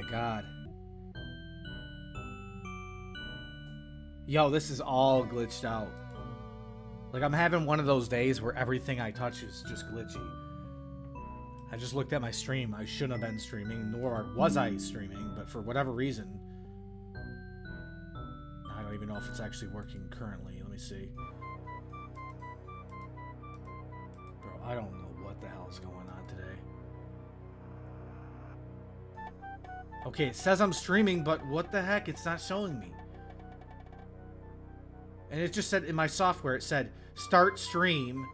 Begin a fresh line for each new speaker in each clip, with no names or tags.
god. Yo, this is all glitched out. Like, I'm having one of those days where everything I touch is just glitchy. I just looked at my stream. I shouldn't have been streaming, nor was I streaming, but for whatever reason... I don't even know if it's actually working currently. Let me see. Bro, I don't know what the hell is going on today. Okay, it says I'm streaming, but what the heck? It's not showing me. And it just said in my software, it said start stream.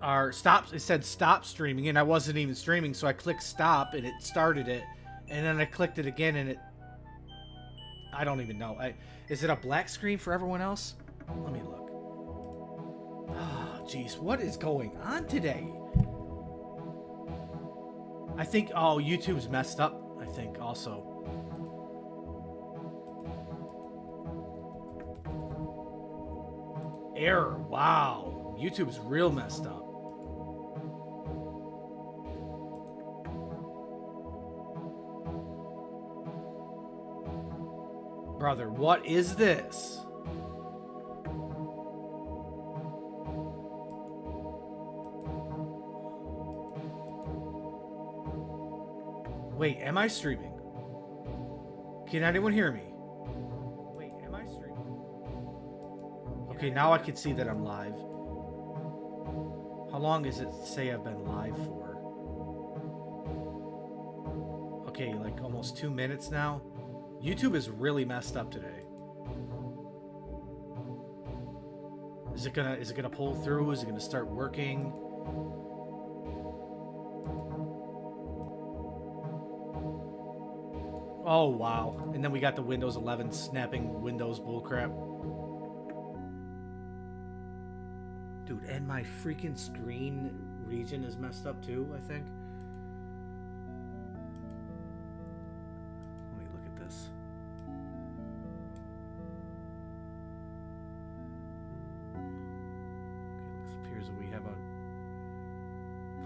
Or stop. It said stop streaming, and I wasn't even streaming, so I clicked stop, and it started it. And then I clicked it again, and it... I don't even know. Is it a black screen for everyone else? Let me look. Oh, jeez. What is going on today? I think... Oh, YouTube's messed up, I think, also. Error. Wow. YouTube's real messed up. Brother, what is this? Wait, am I streaming? Can anyone hear me? Wait, am I streaming? Okay, now I can see that I'm live. How long does it say I've been live for? Okay, like almost 2 minutes now. YouTube is really messed up today. Is it gonna pull through? Is it gonna start working? Oh wow. And then we got the Windows 11 snapping Windows bullcrap. Dude, and my freaking screen region is messed up too, I think. Let me look at this. Okay, it appears that we have a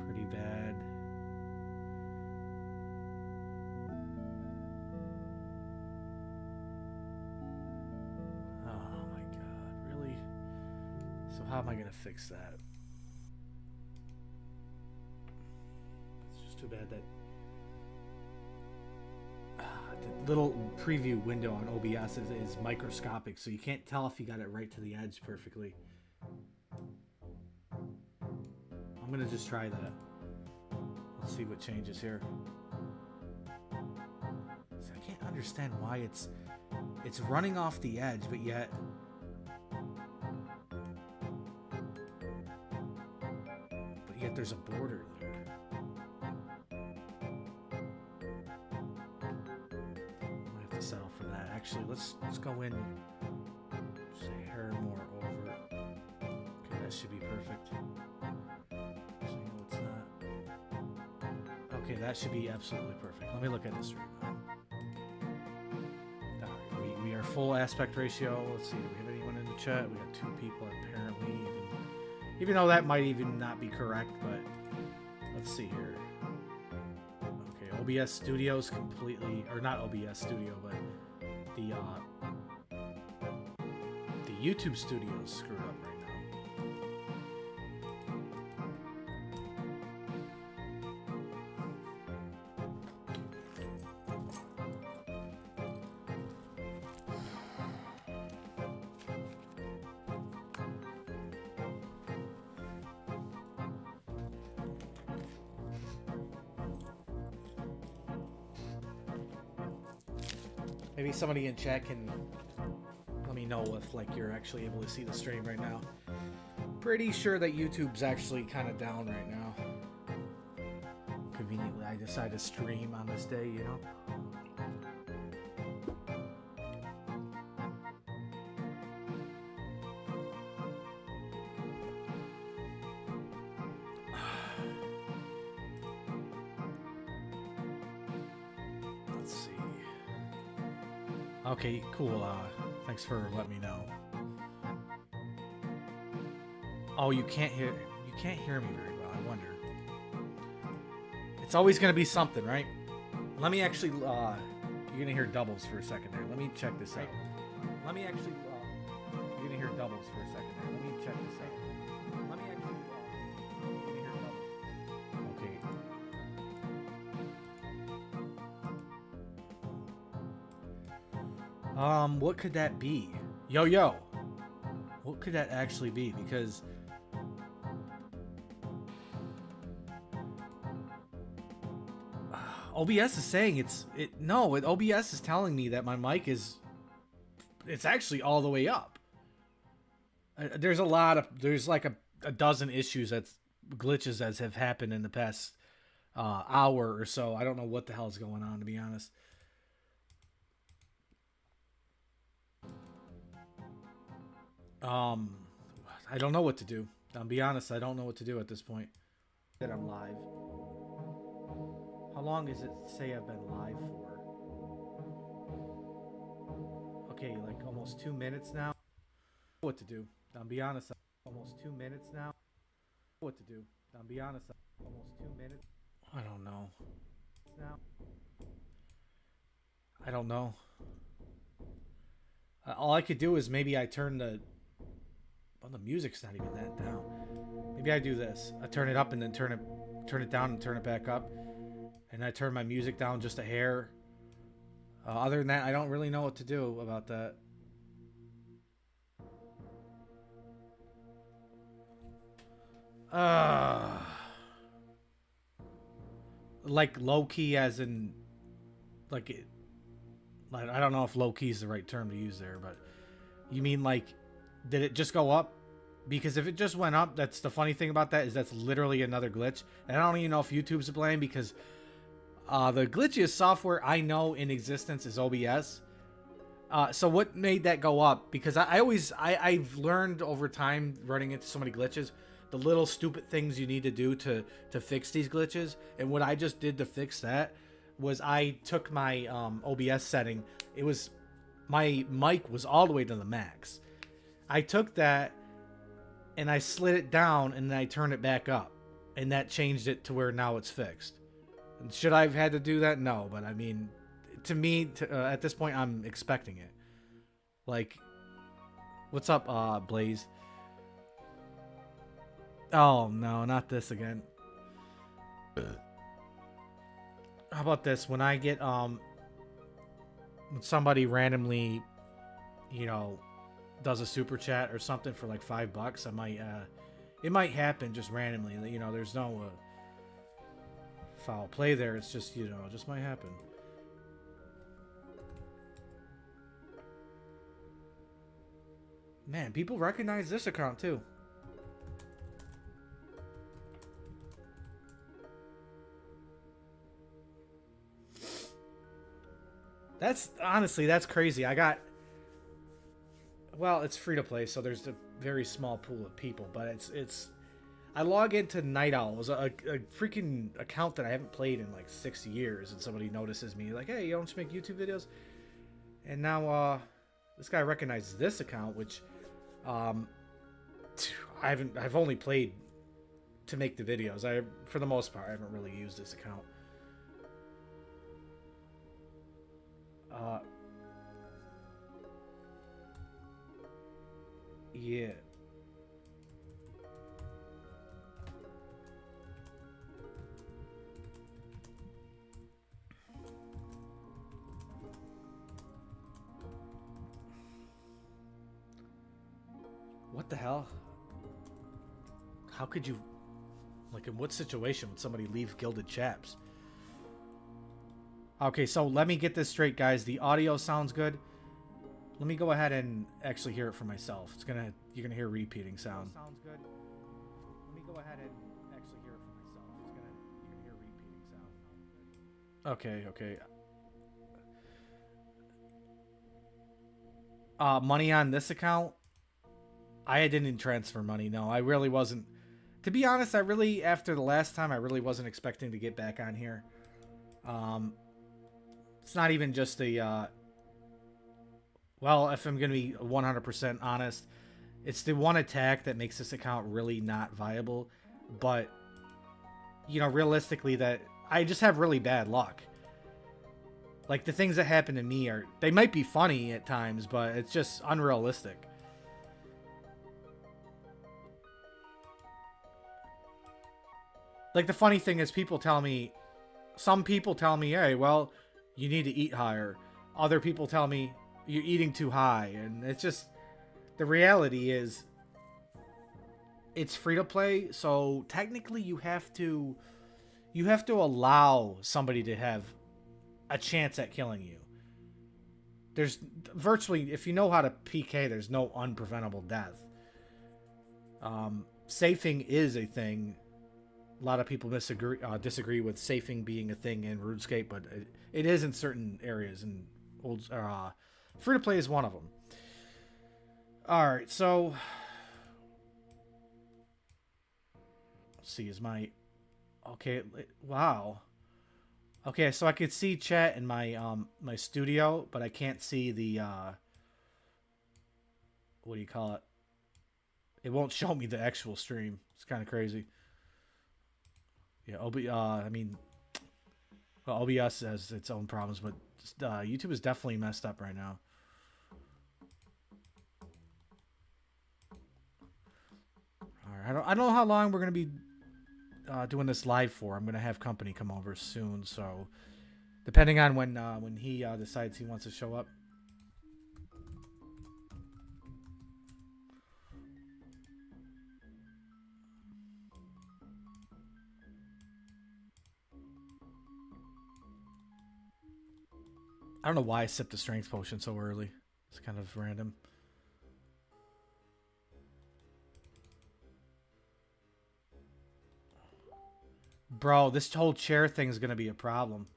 pretty bad... Oh my god, really? So how am I gonna fix that? It's just too bad that the little preview window on OBS is microscopic, so you can't tell if you got it right to the edge perfectly. I'm gonna just try that. Let's see what changes here. So I can't understand why it's running off the edge, but yet there's a border there. I have to settle for that. Actually, let's go in just a hair more over. Okay, that should be perfect. Actually, no, it's not. Okay, that should be absolutely perfect. Let me look at this stream. Alright, we are full aspect ratio. Let's see, do we have anyone in the chat? We got 2 people apparently. Even though that might even not be correct, but let's see here. Okay, OBS Studio's completely, or not OBS Studio, but the YouTube Studio is screwed up right now. Maybe somebody in chat can let me know if like you're actually able to see the stream right now. Pretty sure that YouTube's actually kind of down right now. Conveniently, I decided to stream on this day, you know? Okay, cool. Thanks for letting me know. Oh, you can't hear me very well. I wonder. It's always gonna be something, right? Let me actually, you're gonna hear doubles for a second there. Let me check this out. Let me actually, you're gonna hear doubles for a second there. Let me check this out. Let me actually, you're gonna hear doubles. Okay. What could that be? Yo. What could that actually be? Because OBS is saying OBS is telling me that my mic is, it's actually all the way up. There's like a dozen issues glitches that have happened in the past hour or so. I don't know what the hell is going on, to be honest. I don't know what to do. I'll be honest, I don't know what to do at this point. That I'm live. How long does it say I've been live for? Okay, like almost 2 minutes now. What to do? I'll be honest, almost 2 minutes now. What to do? I'll be honest, almost 2 minutes. I don't know. Now. I don't know. All I could do is maybe I turn the... Well, the music's not even that down. Maybe I do this. I turn it up and then turn it down and turn it back up. And I turn my music down just a hair. Other than that, I don't really know what to do about that. Like low key as in... Like it... Like, I don't know if low key is the right term to use there, but... You mean like... Did it just go up? Because if it just went up, that's the funny thing about that, is that's literally another glitch. And I don't even know if YouTube's to blame, because the glitchiest software I know in existence is OBS. So what made that go up? Because I've learned over time, running into so many glitches, the little stupid things you need to do to fix these glitches. And what I just did to fix that was I took my OBS setting. It was, my mic was all the way to the max. I took that and I slid it down and then I turned it back up, and that changed it to where now it's fixed. And should I have had to do that? No, but I mean, to me, at this point, I'm expecting it. Like, what's up, Blaze? Oh no, not this again. How about this? When I get when somebody randomly, you know, does a super chat or something for like $5, I might it might happen just randomly. You know, there's no foul play there. It's just, you know, it just might happen. Man, people recognize this account too. That's honestly, that's crazy. I got, well, it's free to play, so there's a very small pool of people, but it's I log into Night Owl. It was a freaking account that I haven't played in like 6 years, and somebody notices me like, hey, you don't just make YouTube videos? And now this guy recognizes this account, which I've only played to make the videos. For the most part, I haven't really used this account. Yeah. What the hell? How could you, like, in what situation would somebody leave Gilded Chaps? Okay, so let me get this straight, guys. The audio sounds good. Let me go ahead and actually hear it for myself. You're gonna hear repeating sound. Sounds good. Let me go ahead and actually hear it for myself. You're gonna hear repeating sound. Okay. Money on this account? I didn't transfer money. No, I really wasn't. To be honest, after the last time, I really wasn't expecting to get back on here. It's not even just the, well, if I'm going to be 100% honest, it's the one attack that makes this account really not viable. But, you know, realistically, that I just have really bad luck. Like, the things that happen to me they might be funny at times, but it's just unrealistic. Like, the funny thing is some people tell me, hey, well, you need to eat higher. Other people tell me you're eating too high. And it's just, the reality is, it's free to play. So technically you have to allow somebody to have a chance at killing you. There's virtually, if you know how to PK, there's no unpreventable death. Safing is a thing. A lot of people disagree with safing being a thing in RuneScape, but it is in certain areas, and free to play is one of them. All right, so let's see. Is my okay? Wow. Okay, so I could see chat in my my studio, but I can't see the what do you call it? It won't show me the actual stream. It's kind of crazy. Yeah, I mean, well, OBS has its own problems, but YouTube is definitely messed up right now. All right, I don't know how long we're gonna be doing this live for. I'm gonna have company come over soon, so depending on when he decides he wants to show up. I don't know why I sipped the strength potion so early. It's kind of random. Bro, this whole chair thing is going to be a problem.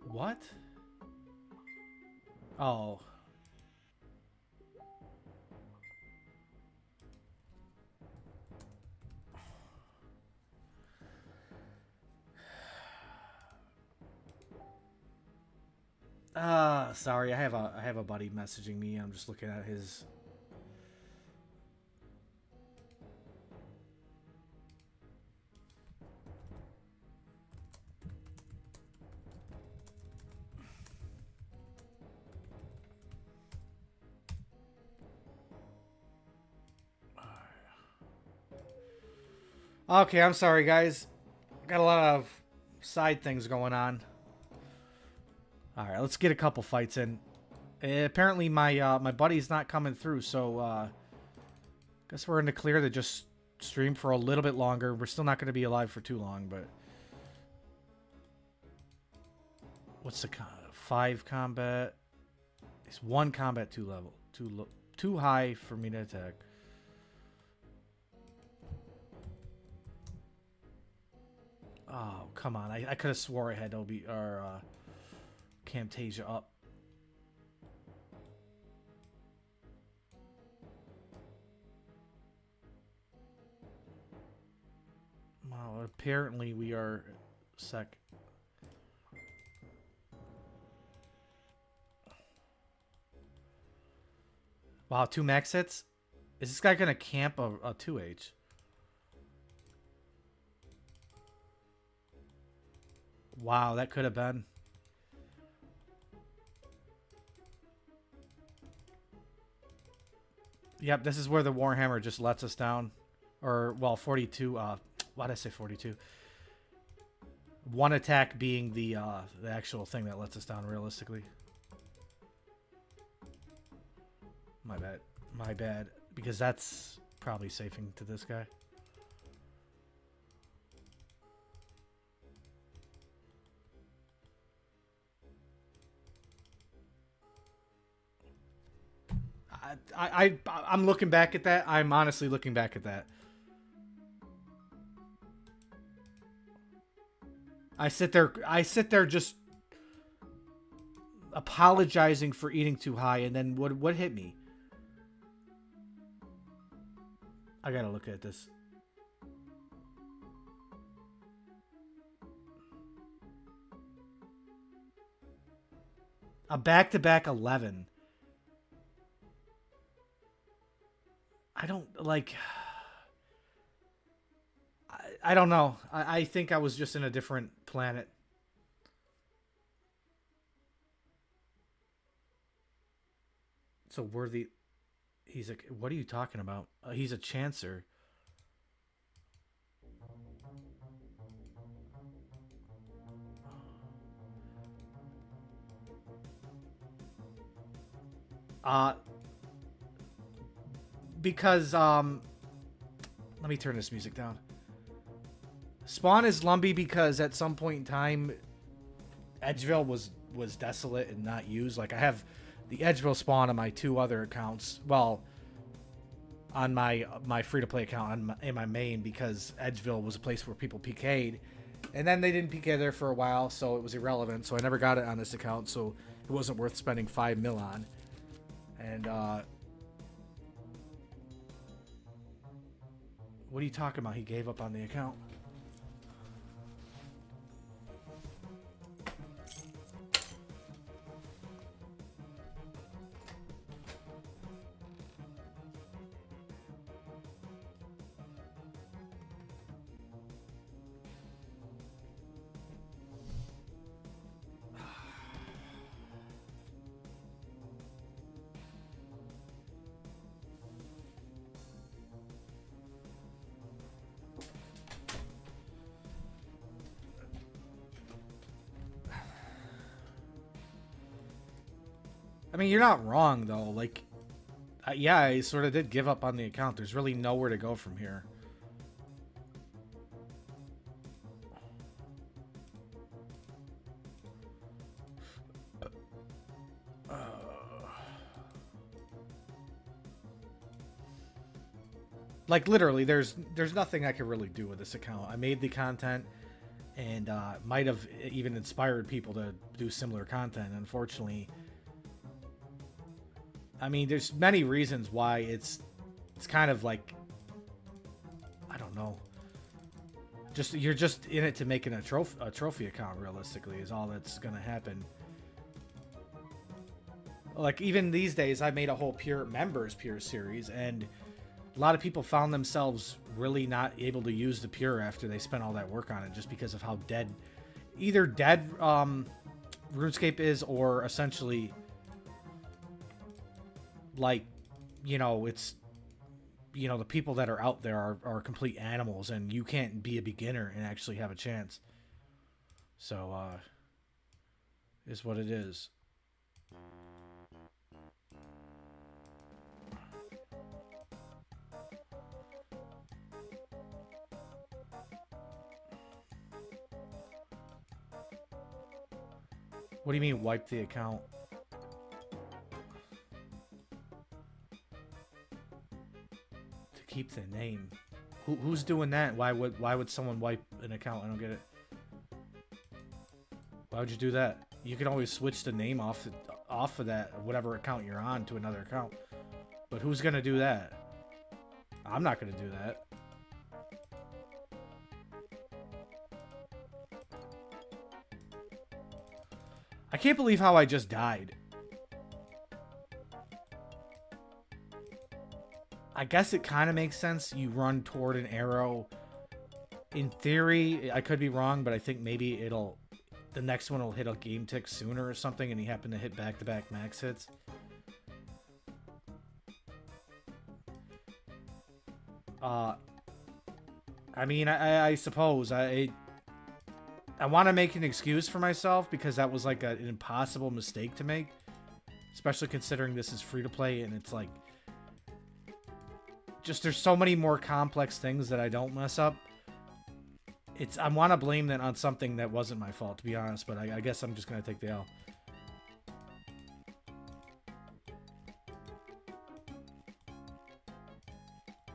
What? Oh. Sorry, I have a buddy messaging me. I'm just looking at his. Okay, I'm sorry, guys. Got a lot of side things going on. All right, let's get a couple fights in. Apparently, my my buddy's not coming through, so guess we're in the clear to just stream for a little bit longer. We're still not going to be alive for too long, but what's the 5 combat? It's 1 combat 2 level, too high for me to attack. Oh, come on. I could have swore I had Camtasia up. Wow, apparently we are sec. Wow, 2 max hits? Is this guy going to camp a 2H? Wow, that could have been. Yep, this is where the Warhammer just lets us down. Or, well, 42. Why did I say 42? 1 attack being the actual thing that lets us down realistically. My bad. My bad. Because that's probably safing to this guy. I'm looking back at that. I'm honestly looking back at that. I sit there just apologizing for eating too high, and then what hit me? I gotta look at this. A back-to-back 11. I don't like. I don't know. I think I was just in a different planet. So worthy. He's a. What are you talking about? He's a chancer. Uh. Because let me turn this music down. Spawn is Lumpy because at some point in time, Edgeville was desolate and not used. Like I have the Edgeville spawn on my 2 other accounts. Well, on my free-to-play account in my main, because Edgeville was a place where people PK'd. And then they didn't PK there for a while, so it was irrelevant. So I never got it on this account, so it wasn't worth spending 5 mil on. And, what are you talking about? He gave up on the account. I mean, you're not wrong, though. Like, yeah, I sort of did give up on the account. There's really nowhere to go from here. Like, literally, there's nothing I could really do with this account. I made the content, and might have even inspired people to do similar content. Unfortunately, I mean, there's many reasons why it's kind of like, I don't know. You're just in it to make a trophy account. Realistically, is all that's gonna happen. Like even these days, I made a whole pure series, and a lot of people found themselves really not able to use the pure after they spent all that work on it, just because of how either dead RuneScape is, or essentially, like, you know, it's, you know, the people that are out there are complete animals, and you can't be a beginner and actually have a chance. So, is what it is. What do you mean, wipe the account? To keep the name. Who's doing that? Why would someone wipe an account? I don't get it. Why would you do that? You can always switch the name off of that whatever account you're on to another account. But who's gonna do that? I'm not gonna do that. I can't believe how I just died. I guess it kind of makes sense. You run toward an arrow. In theory, I could be wrong, but I think maybe the next one will hit a game tick sooner or something, and you happen to hit back-to-back max hits. I mean, I suppose I want to make an excuse for myself, because that was like an impossible mistake to make, especially considering this is free to play, and it's like, just there's so many more complex things that I don't mess up. I want to blame that on something that wasn't my fault, to be honest, but I guess I'm just gonna take the L.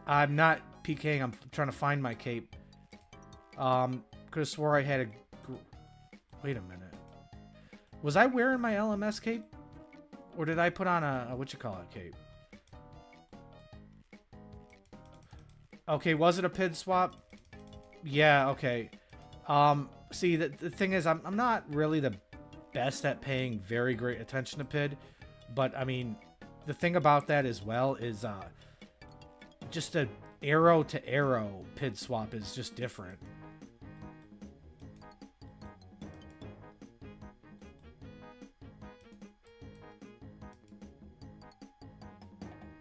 I'm not PKing. I'm trying to find my cape. Could have swore I had a. Wait a minute. Was I wearing my LMS cape, or did I put on a what you call it cape? Okay, was it a PID swap? Yeah, okay. See, the thing is, I'm not really the best at paying very great attention to PID, but, I mean, the thing about that as well is, just a arrow-to-arrow PID swap is just different.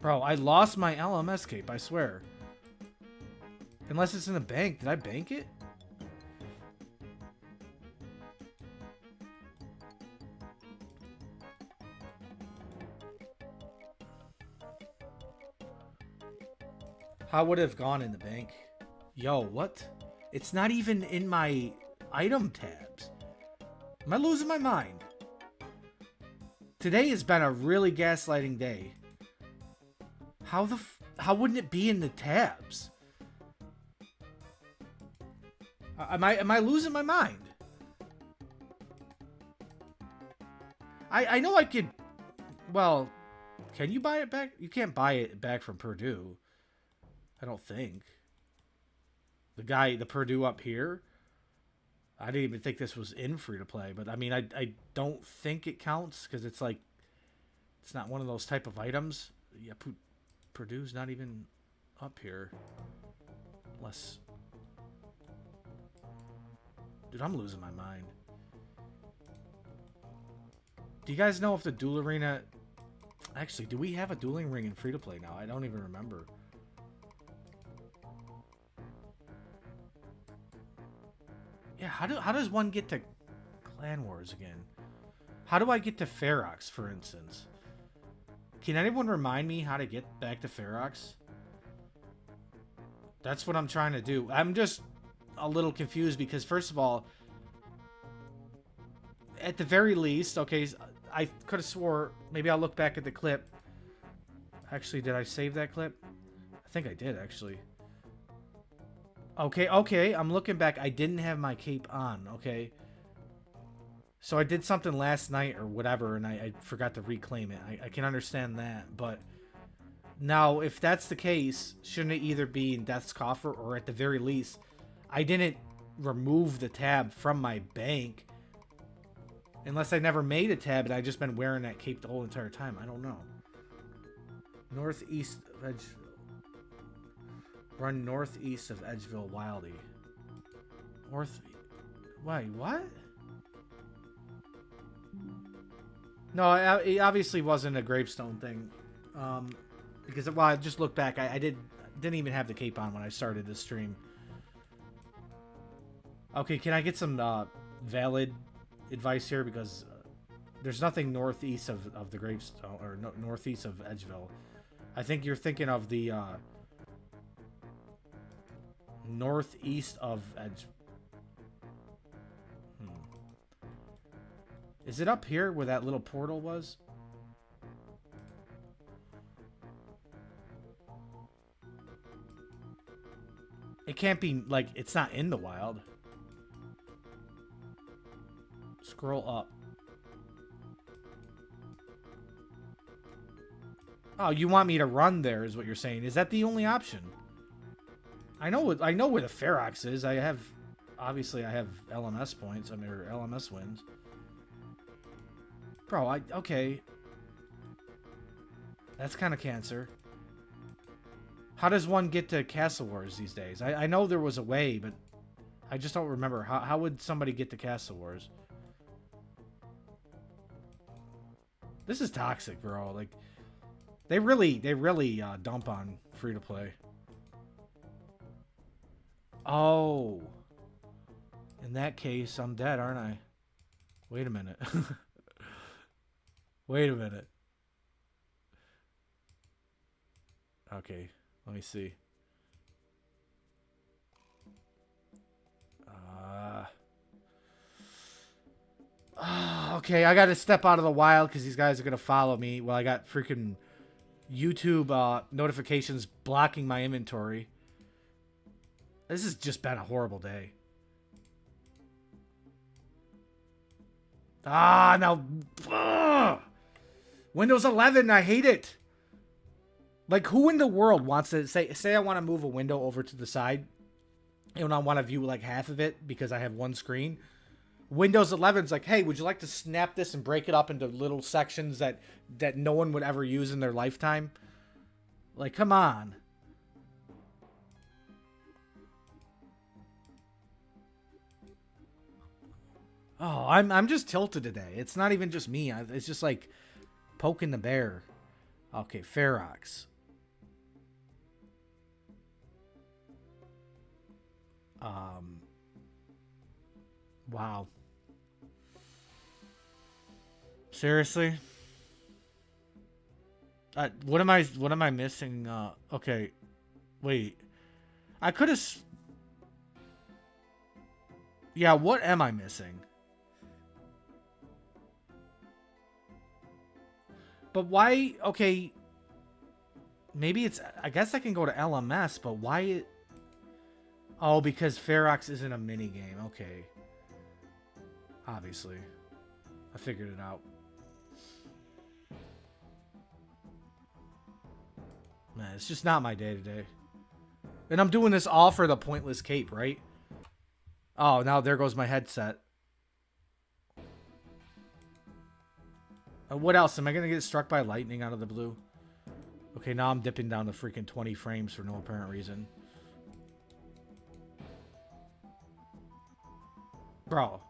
Bro, I lost my LMS cape, I swear. Unless it's in the bank. Did I bank it? How would it have gone in the bank? Yo, what? It's not even in my item tabs. Am I losing my mind? Today has been a really gaslighting day. How wouldn't it be in the tabs? Am I losing my mind? I know I could. Well, can you buy it back? You can't buy it back from Purdue. I don't think. The Purdue up here. I didn't even think this was in free to play, but I mean, I don't think it counts because it's like it's not one of those type of items. Yeah, Purdue's not even up here. Unless, dude, I'm losing my mind. Do you guys know if the Duel Arena... Actually, do we have a dueling ring in free-to-play now? I don't even remember. Yeah, how does one get to Clan Wars again? How do I get to Ferox, for instance? Can anyone remind me how to get back to Ferox? That's what I'm trying to do. I'm just a little confused because, first of all, at the very least, okay, I could have swore, maybe I'll look back at the clip. Actually, did I save that clip? I think I did, actually. Okay, I'm looking back. I didn't have my cape on, okay? So I did something last night or whatever, and I forgot to reclaim it. I can understand that, but... Now, if that's the case, shouldn't it either be in Death's Coffer, or at the very least, I didn't remove the tab from my bank... Unless I never made a tab and I just been wearing that cape the whole entire time. I don't know. Northeast of Edgeville. Run northeast of Edgeville Wildy. Wait, what? No, it obviously wasn't a gravestone thing. Because, well, I just looked back. I didn't even have the cape on when I started this stream. Okay, can I get some valid... advice here, because there's nothing northeast of the gravestone, or northeast of Edgeville. I think you're thinking of the northeast of Is it up here where that little portal was? It can't be, like, it's not in the wild. Scroll up. Oh, you want me to run there is what you're saying. Is that the only option? I know where the Ferox is. Obviously I have LMS points. I mean, or LMS wins. Bro, okay. That's kind of cancer. How does one get to Castle Wars these days? I know there was a way, but I just don't remember. How would somebody get to Castle Wars? This is toxic, bro. Like, they really dump on free to play. Oh, in that case, I'm dead, aren't I? Wait a minute. Wait a minute. Okay, let me see. Okay, I gotta step out of the wild because these guys are gonna follow me. Well, I got freaking YouTube notifications blocking my inventory. This has just been a horrible day. Now. Windows 11, I hate it. Like, who in the world wants to say I want to move a window over to the side and I want to view like half of it because I have one screen? Windows 11's like, hey, would you like to snap this and break it up into little sections that no one would ever use in their lifetime? Like, come on. Oh, I'm just tilted today. It's not even just me. It's just like poking the bear. Okay, Ferox. Wow. Seriously? What am I missing? Okay. Wait. I could have Yeah, what am I missing? But why? Okay. Maybe it's I guess I can go to LMS, but why Oh, because Ferox isn't a mini game. Okay. Obviously. I figured it out. Man, it's just not my day today. And I'm doing this all for the pointless cape, right? Oh, now there goes my headset. What else? Am I going to get struck by lightning out of the blue? Okay, now I'm dipping down to freaking 20 frames for no apparent reason. Bro.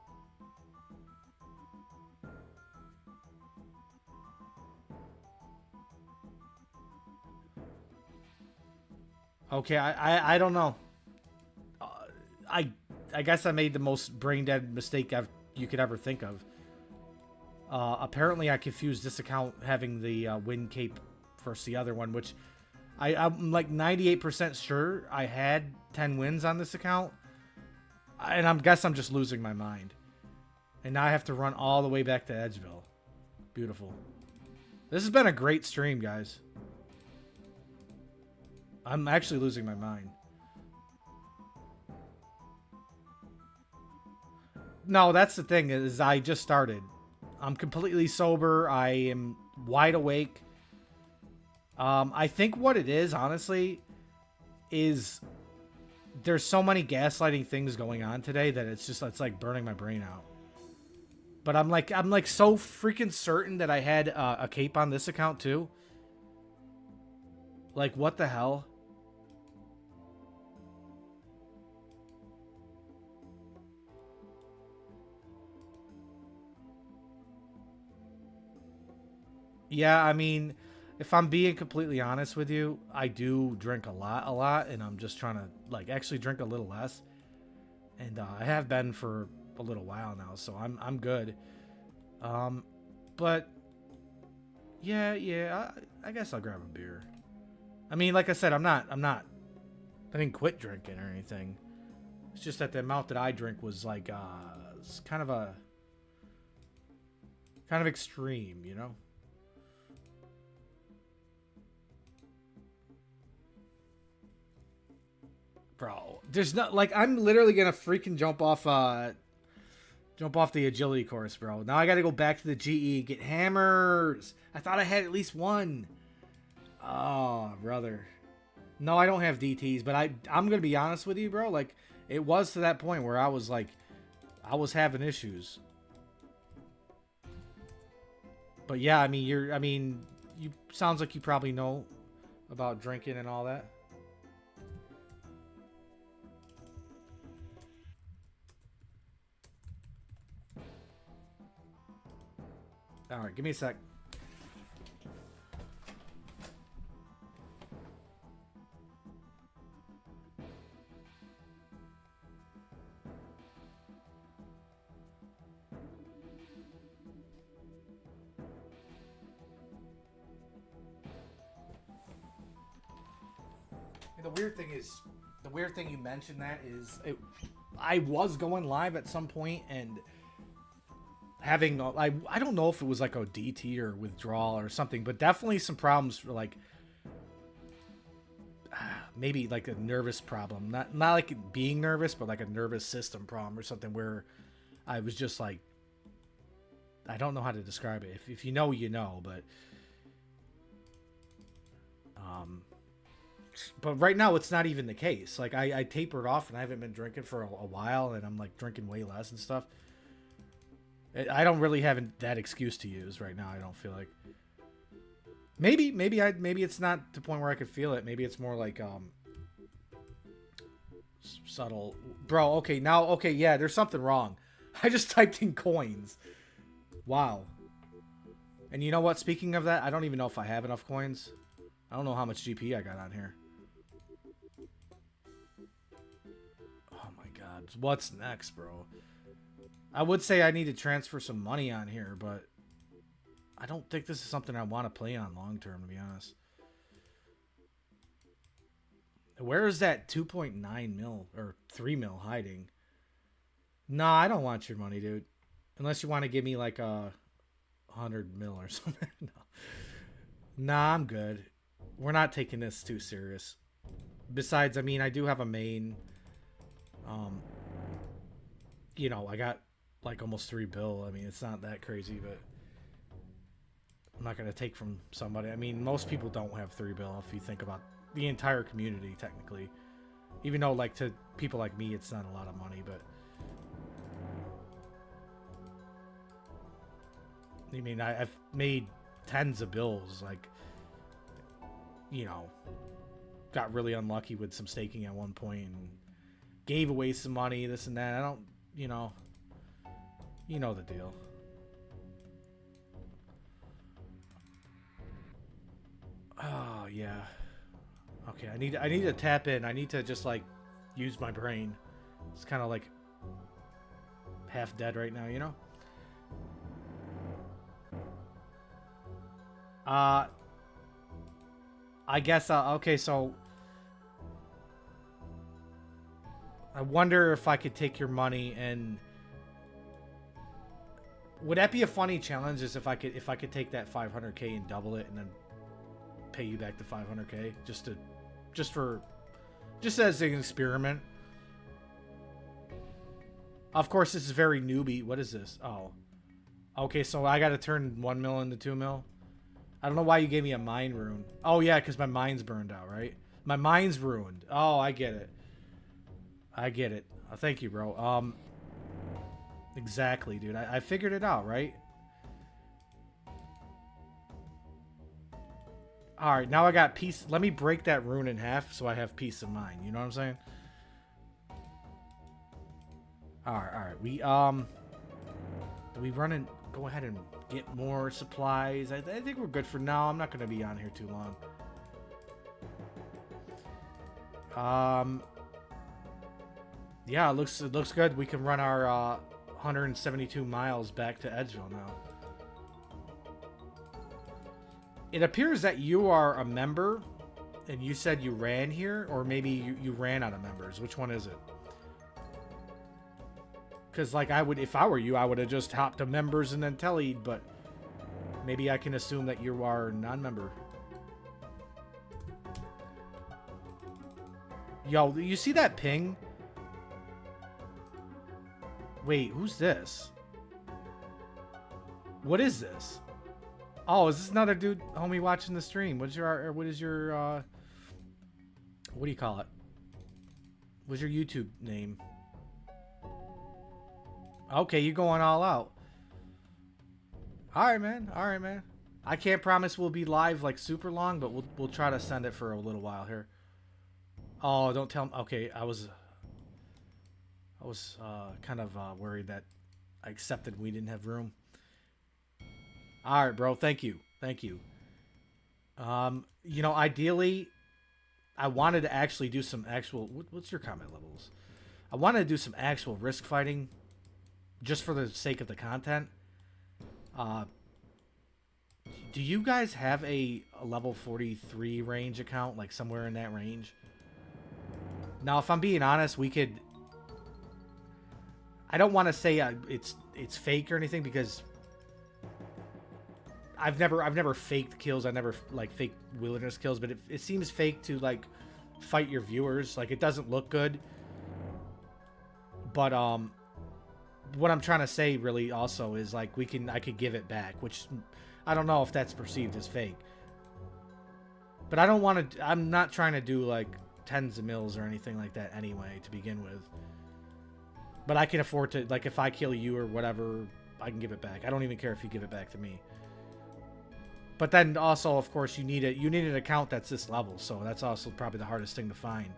Okay, I don't know. I guess I made the most brain dead mistake you could ever think of. Apparently I confused this account having the win cape versus the other one, which I'm like 98% sure I had 10 wins on this account. And I guess I'm just losing my mind. And now I have to run all the way back to Edgeville. Beautiful. This has been a great stream, guys. I'm actually losing my mind. No, that's the thing, is I just started. I'm completely sober. I am wide awake. I think what it is, honestly, is there's so many gaslighting things going on today that it's like burning my brain out. But I'm like so freaking certain that I had a cape on this account too. Like, what the hell? Yeah, I mean, if I'm being completely honest with you, I do drink a lot, and I'm just trying to, like, actually drink a little less. And I have been for a little while now, so I'm good. But yeah, I guess I'll grab a beer. I mean, like I said, I didn't quit drinking or anything. It's just that the amount that I drink was like it's kind of extreme, you know? Bro, there's not like I'm literally gonna freaking jump off the agility course, bro. Now I gotta go back to the GE, get hammers. I thought I had at least one. Oh, brother. No, I don't have DTs, but I'm gonna be honest with you, bro. Like, it was to that point where I was having issues. But yeah, I mean, you sounds like you probably know about drinking and all that. All right, give me a sec. And the weird thing you mentioned that is, I was going live at some point and having I don't know if it was like a DT or withdrawal or something, but definitely some problems for like maybe like a nervous problem, not like being nervous, but like a nervous system problem or something where I was just like, I don't know how to describe it. If you know, you know, but But right now it's not even the case. Like I tapered off and I haven't been drinking for a while, and I'm like drinking way less and stuff. I don't really have that excuse to use right now. I don't feel like. Maybe it's not to the point where I could feel it. Maybe it's more like subtle. Bro, okay, now okay, yeah, there's something wrong. I just typed in coins. Wow. And you know what? Speaking of that, I don't even know if I have enough coins. I don't know how much GP I got on here. Oh my god. What's next, bro? I would say I need to transfer some money on here, but I don't think this is something I want to play on long term, to be honest. Where is that 2.9 mil or 3 mil hiding? Nah, I don't want your money, dude. Unless you want to give me like a 100 mil or something. No. Nah, I'm good. We're not taking this too serious. Besides, I mean, I do have a main. You know, I got like almost 3 bill. I mean, it's not that crazy, but I'm not going to take from somebody. I mean, most people don't have 3 bill if you think about the entire community, technically. Even though, like, to people like me, it's not a lot of money, but I mean, I've made tens of bills, like, you know, got really unlucky with some staking at one point and gave away some money, this and that. I don't, you know the deal. Oh, yeah. Okay, I need to tap in. I need to just, like, use my brain. It's kind of, like, half dead right now, you know? I guess, okay, so I wonder if I could take your money and would that be a funny challenge? Is if I could take that 500k and double it and then pay you back the 500k just as an experiment. Of course, this is very newbie. What is this? Oh, okay. So I got to turn 1 mil into 2 mil. I don't know why you gave me a mine rune. Oh yeah, because my mine's burned out, right? My mine's ruined. Oh, I get it. I get it. Thank you, bro. Exactly, dude. I figured it out, right? Alright, now I got peace. Let me break that rune in half so I have peace of mind. You know what I'm saying? Alright. We run and go ahead and get more supplies. I think we're good for now. I'm not going to be on here too long. Yeah, it looks good. We can run our 172 miles back to Edgeville now. It appears that you are a member, and you said you ran here, or maybe you ran out of members. Which one is it? Because, like, if I were you, I would have just hopped to members and then tellied, but maybe I can assume that you are non-member. Yo, you see that ping? Wait, who's this? What is this? Oh, is this another dude, homie, watching the stream? What is your, what do you call it? What's your YouTube name? Okay, you going all out. Alright, man. Alright, man. I can't promise we'll be live, like, super long, but we'll try to send it for a little while here. Oh, don't tell me. Okay, I was kind of worried that I accepted we didn't have room. All right, bro. Thank you. You know, ideally, I wanted to actually do some actual. What's your comment levels? I wanted to do some actual risk fighting, just for the sake of the content. Do you guys have a level 43 range account, like somewhere in that range? Now, if I'm being honest, we could. I don't want to say it's fake or anything because I've never faked kills. I never like faked wilderness kills, but it seems fake to like fight your viewers. Like it doesn't look good. But what I'm trying to say really also is like I could give it back, which I don't know if that's perceived as fake. But I don't want to... I'm not trying to do, like, tens of mils or anything like that anyway, to begin with. But I can afford to... Like, if I kill you or whatever, I can give it back. I don't even care if you give it back to me. But then also, of course, you need an account that's this level. So that's also probably the hardest thing to find.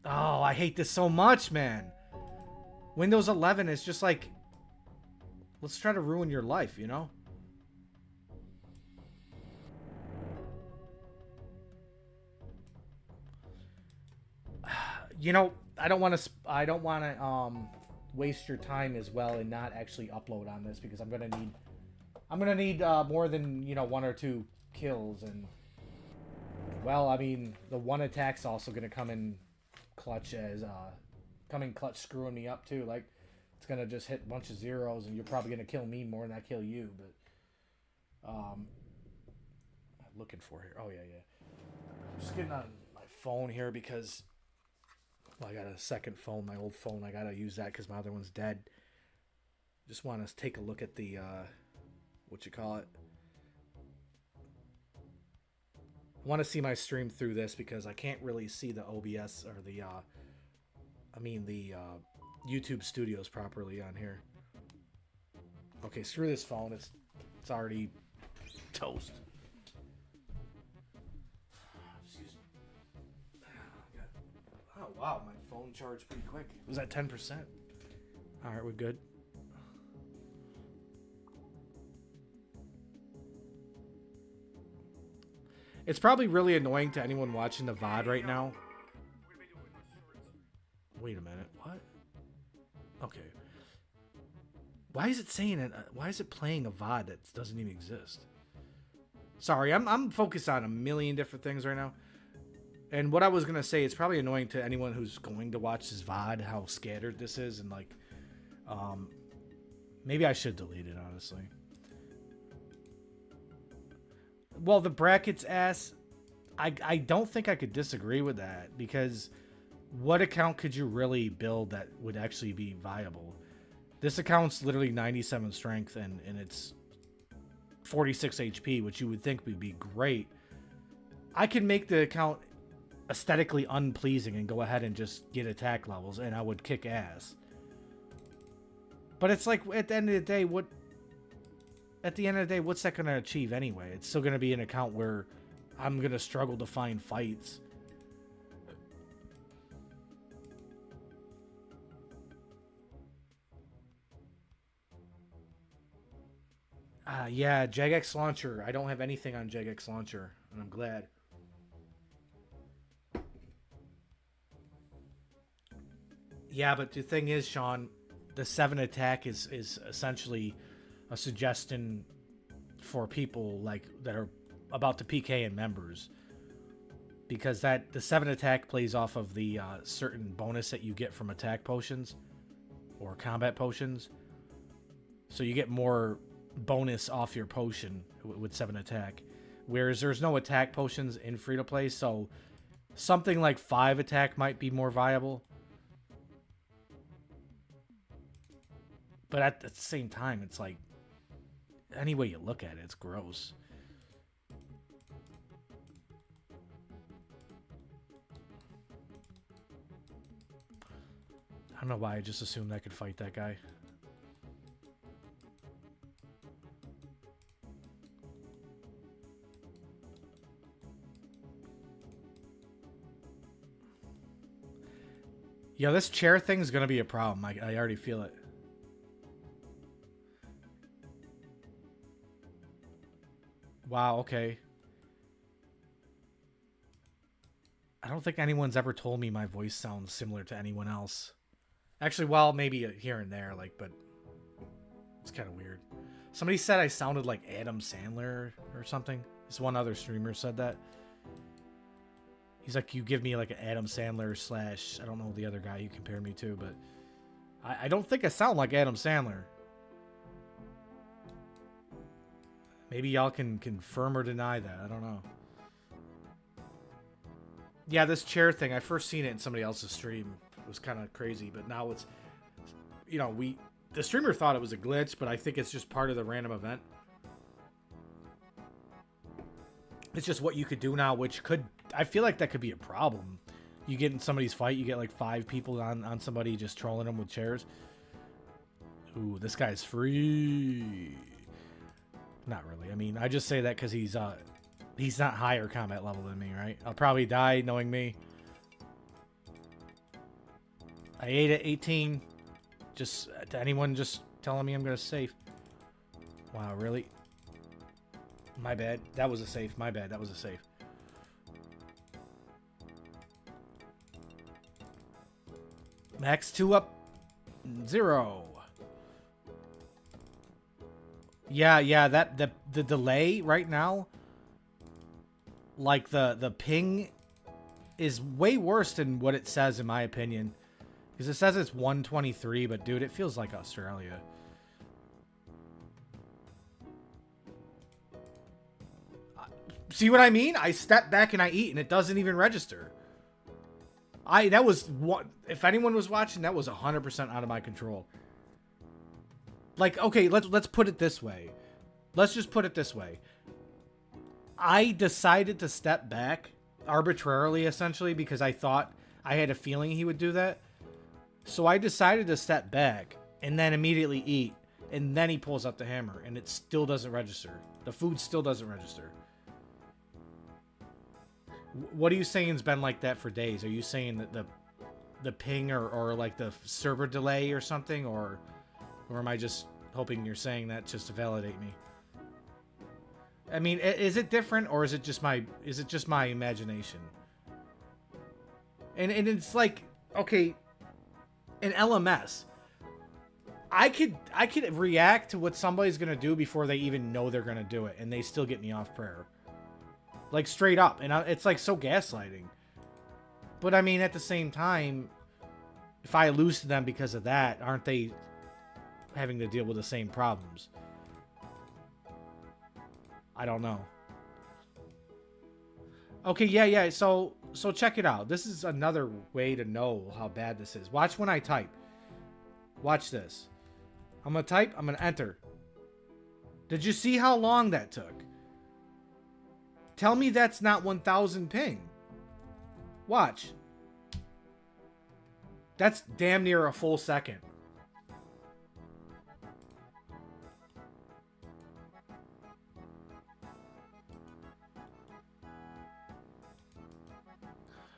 Oh, I hate this so much, man. Windows 11 is just like, let's try to ruin your life, you know? You know, I don't want to waste your time as well and not actually upload on this because I'm gonna need more than, you know, 1 or 2 kills. And well, I mean, the one attack's also gonna come in clutch as clutch screwing me up too. Like, it's gonna just hit a bunch of zeros and you're probably gonna kill me more than I kill you. But I'm looking for here. Oh yeah. I'm just getting on my phone here because, well, I got a second phone, my old phone. I gotta use that because my other one's dead. Just want to take a look at the what you call it. I want to see my stream through this because I can't really see the OBS or the YouTube Studios properly on here. Okay, screw this phone. It's already toast. Oh wow, my phone charged pretty quick. It was at 10%. All right, we're good. It's probably really annoying to anyone watching the VOD right now. Wait a minute, what? Okay. Why is it saying it? Why is it playing a VOD that doesn't even exist? Sorry, I'm focused on a million different things right now. And what I was gonna say, it's probably annoying to anyone who's going to watch this VOD how scattered this is, and like, maybe I should delete it, honestly. Well, the brackets ass, I don't think I could disagree with that, because what account could you really build that would actually be viable? This account's literally 97 strength and it's 46 HP, which you would think would be great. I can make the account aesthetically unpleasing and go ahead and just get attack levels and I would kick ass. But it's like, at the end of the day, what's that going to achieve anyway? It's still going to be an account where I'm going to struggle to find fights. Yeah, Jagex Launcher. I don't have anything on Jagex Launcher, and I'm glad. Yeah, but the thing is, Sean, the 7 attack is essentially a suggestion for people like that are about to PK and members, because the 7 attack plays off of the certain bonus that you get from attack potions or combat potions. So you get more bonus off your potion with 7 attack, whereas there's no attack potions in free to play. So something like 5 attack might be more viable. But at the same time, it's like, any way you look at it, it's gross. I don't know why I just assumed I could fight that guy. Yo, this chair thing is going to be a problem. I already feel it. Wow, okay. I don't think anyone's ever told me my voice sounds similar to anyone else. Actually, well, maybe here and there, like, but it's kind of weird. Somebody said I sounded like Adam Sandler or something. This one other streamer said that. He's like, you give me like an Adam Sandler / I don't know the other guy you compare me to, but I don't think I sound like Adam Sandler. Maybe y'all can confirm or deny that. I don't know. Yeah, this chair thing, I first seen it in somebody else's stream. It was kind of crazy, but now it's, you know, the streamer thought it was a glitch, but I think it's just part of the random event. It's just what you could do now, which could, I feel like that could be a problem. You get in somebody's fight, you get like 5 people on somebody just trolling them with chairs. Ooh, this guy's free. Not really. I mean, I just say that because he's not higher combat level than me, right? I'll probably die knowing me. I ate at 18. Just to anyone just telling me I'm gonna safe. Wow, really? My bad. That was a safe. My bad. That was a safe. Max 2 up. 0. Yeah, that the delay right now, like the ping is way worse than what it says in my opinion. Because it says it's 123, but dude, it feels like Australia. See what I mean? I step back and I eat and it doesn't even register. That was what, if anyone was watching, that was 100% out of my control. Like, okay, let's put it this way. Let's just put it this way. I decided to step back arbitrarily, essentially, because I thought I had a feeling he would do that. So I decided to step back and then immediately eat. And then he pulls up the hammer and it still doesn't register. The food still doesn't register. What are you saying has been like that for days? Are you saying that the ping or like the server delay or something? Or am I just hoping you're saying that just to validate me? I mean, is it different or is it just my imagination? And it's like, okay, in LMS, I could react to what somebody's gonna do before they even know they're gonna do it, and they still get me off prayer. Like, straight up. And it's like so gaslighting. But I mean, at the same time, if I lose to them because of that, aren't they having to deal with the same problems? I don't know. Okay, yeah. So check it out. This is another way to know how bad this is. Watch when I type. Watch this. I'm going to type. I'm going to enter. Did you see how long that took? Tell me that's not 1000 ping. Watch. That's damn near a full second.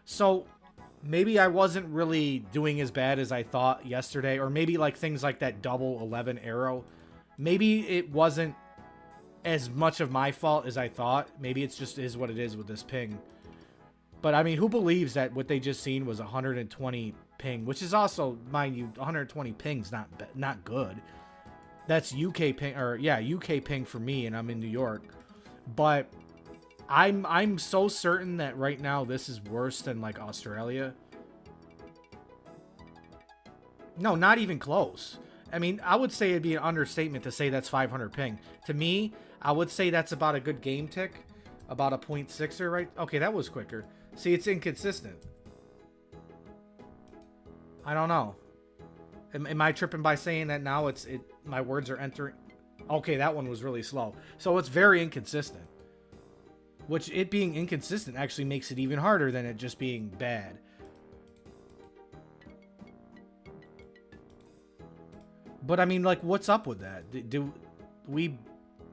So maybe I wasn't really doing as bad as I thought yesterday, or maybe like things like that double 11 arrow. Maybe it wasn't as much of my fault as I thought. Maybe it's just is what it is with this ping. But I mean, who believes that what they just seen was 120 ping, which is also, mind you, 120 ping's not good. That's UK ping, or yeah, UK ping for me, and I'm in New York. But I'm so certain that right now this is worse than like Australia. No, not even close. I mean, I would say it'd be an understatement to say that's 500 ping. To me, I would say that's about a good game tick. About a 0.6er, right? Okay, that was quicker. See, it's inconsistent. I don't know. Am I tripping by saying that now my words are entering? Okay, that one was really slow. So it's very inconsistent. Which, it being inconsistent actually makes it even harder than it just being bad. But I mean, like, what's up with that? Do we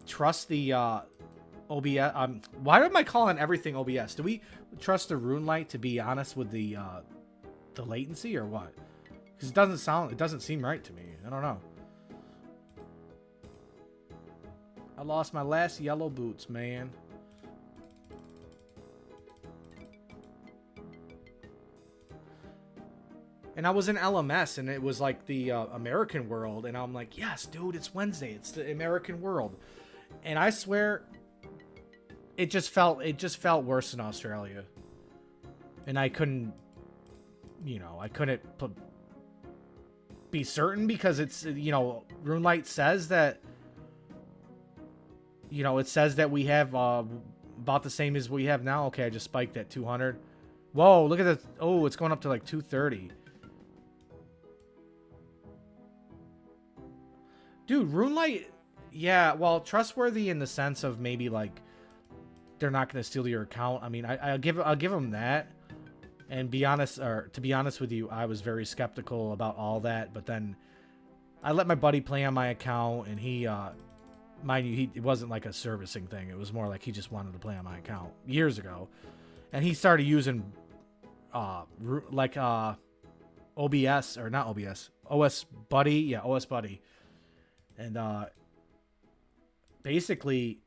trust the OBS? Why am I calling everything OBS? Do we trust the RuneLite to be honest with the latency or what? Because it doesn't seem right to me. I don't know. I lost my last yellow boots, man. And I was in LMS, and it was like the American world, and I'm like, yes, dude, it's Wednesday. It's the American world. And I swear, it just felt worse in Australia. And I couldn't, be certain because it's, RuneLite says that, it says that we have about the same as we have now. Okay, I just spiked at 200. Whoa, look at that. Oh, it's going up to like 230. Dude, RuneLight, yeah, well, trustworthy in the sense of maybe like they're not going to steal your account. I mean, I'll give them that. And be honest, or to be honest with you, I was very skeptical about all that. But then I let my buddy play on my account, and he, mind you, it wasn't like a servicing thing. It was more like he just wanted to play on my account years ago, and he started using, like OBS or not OBS, OS Buddy, yeah, OS Buddy, and basically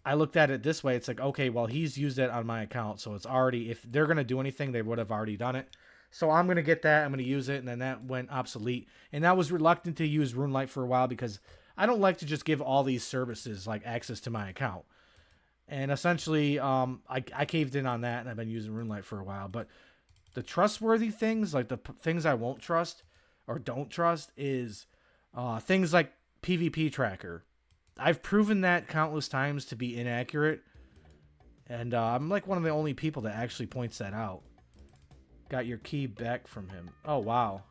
I looked at it this way. It's like, okay, well, he's used it on my account, so it's already, if they're going to do anything, they would have already done it. So I'm going to get that. I'm going to use it. And then that went obsolete. And I was reluctant to use RuneLight for a while because I don't like to just give all these services like access to my account. And essentially, I caved in on that, and I've been using RuneLight for a while. But the trustworthy things, like the things I won't trust or don't trust, is things like PvP Tracker. I've proven that countless times to be inaccurate, and I'm like one of the only people that actually points that out. Got your key back from him. Oh, wow.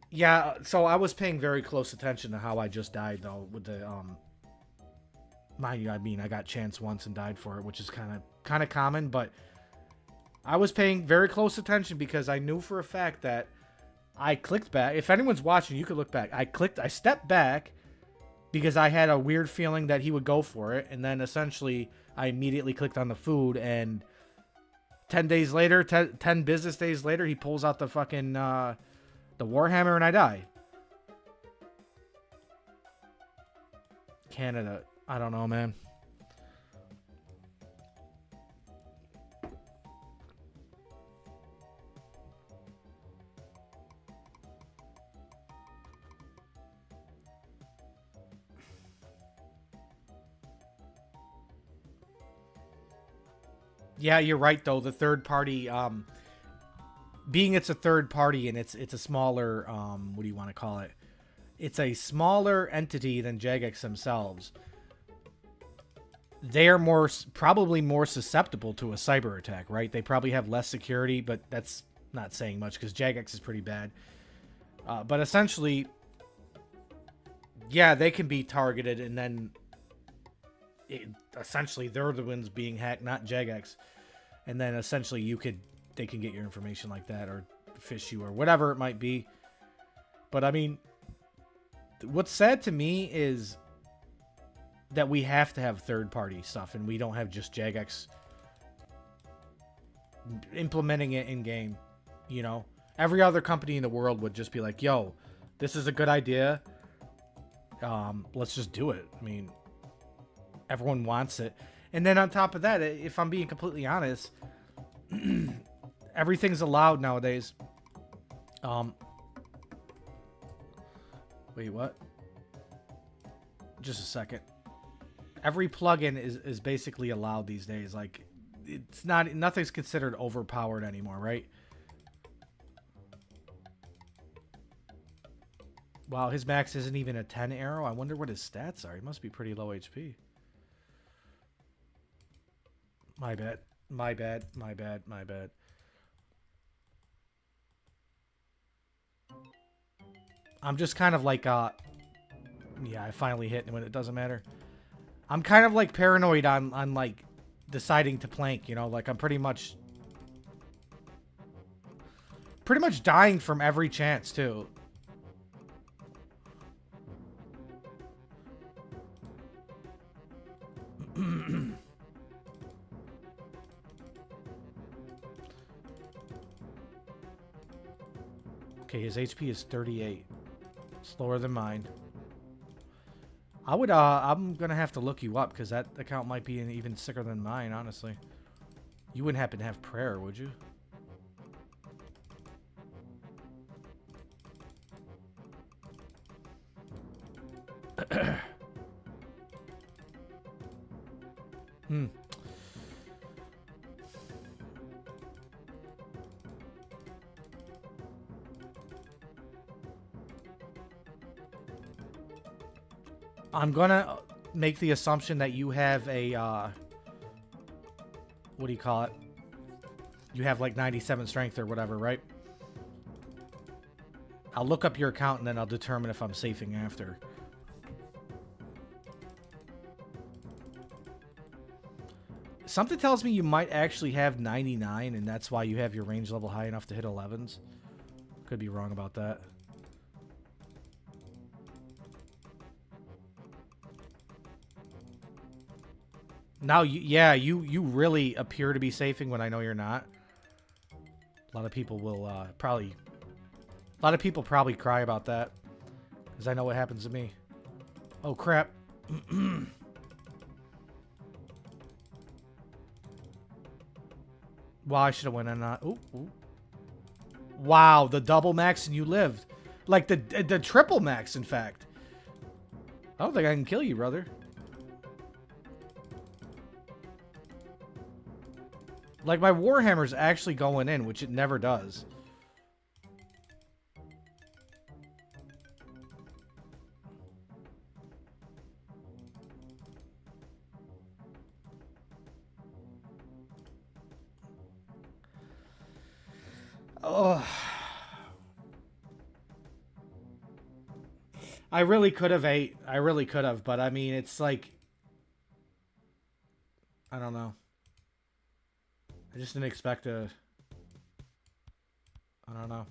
Yeah, so I was paying very close attention to how I just died, though, with the mind you, I mean, I got chance once and died for it, which is kind of common, but I was paying very close attention because I knew for a fact that I clicked back. If anyone's watching, you could look back. I stepped back because I had a weird feeling that he would go for it, and then essentially I immediately clicked on the food, and 10 days later, 10 business days later, he pulls out the fucking the Warhammer, and I die. Canada. I don't know, man. Yeah, you're right though. The third party, being it's a third party and it's a smaller, what do you want to call it? It's a smaller entity than Jagex themselves. They are probably more susceptible to a cyber attack, right? They probably have less security, but that's not saying much because Jagex is pretty bad. But essentially, yeah, they can be targeted, and then essentially they're the ones being hacked, not Jagex. And then essentially they can get your information like that, or phish you, or whatever it might be. But I mean, what's sad to me is that we have to have third-party stuff, and we don't have just Jagex implementing it in-game, you know? Every other company in the world would just be like, yo, this is a good idea. Let's just do it. I mean, everyone wants it. And then on top of that, if I'm being completely honest, everything's allowed nowadays. Wait, what? Just a second. Every plugin is basically allowed these days. Like, nothing's considered overpowered anymore, right? Wow, his max isn't even a 10 arrow. I wonder what his stats are. He must be pretty low HP. My bad. My bad. My bad. My bad. I'm just kind of like, yeah, I finally hit when it doesn't matter. I'm kind of like paranoid on like deciding to plank, you know, like I'm pretty much dying from every chance too. Okay, his HP is 38. Slower than mine. I'm gonna have to look you up because that account might be even sicker than mine, honestly. You wouldn't happen to have prayer, would you? I'm gonna make the assumption that you have a, what do you call it? You have like 97 strength or whatever, right? I'll look up your account and then I'll determine if I'm safing after. Something tells me you might actually have 99 and that's why you have your range level high enough to hit 11s. Could be wrong about that. Now, yeah, you really appear to be safing when I know you're not. A lot of people will probably... A lot of people probably cry about that. Because I know what happens to me. Oh, crap. Well, I should have went on that. Ooh, ooh. Wow, the double max and you lived. Like the triple max, in fact. I don't think I can kill you, brother. Like, my Warhammer's actually going in, which it never does. Oh. I really could have ate. I really could have, but I mean, it's like... I don't know. I just didn't expect a... I don't know.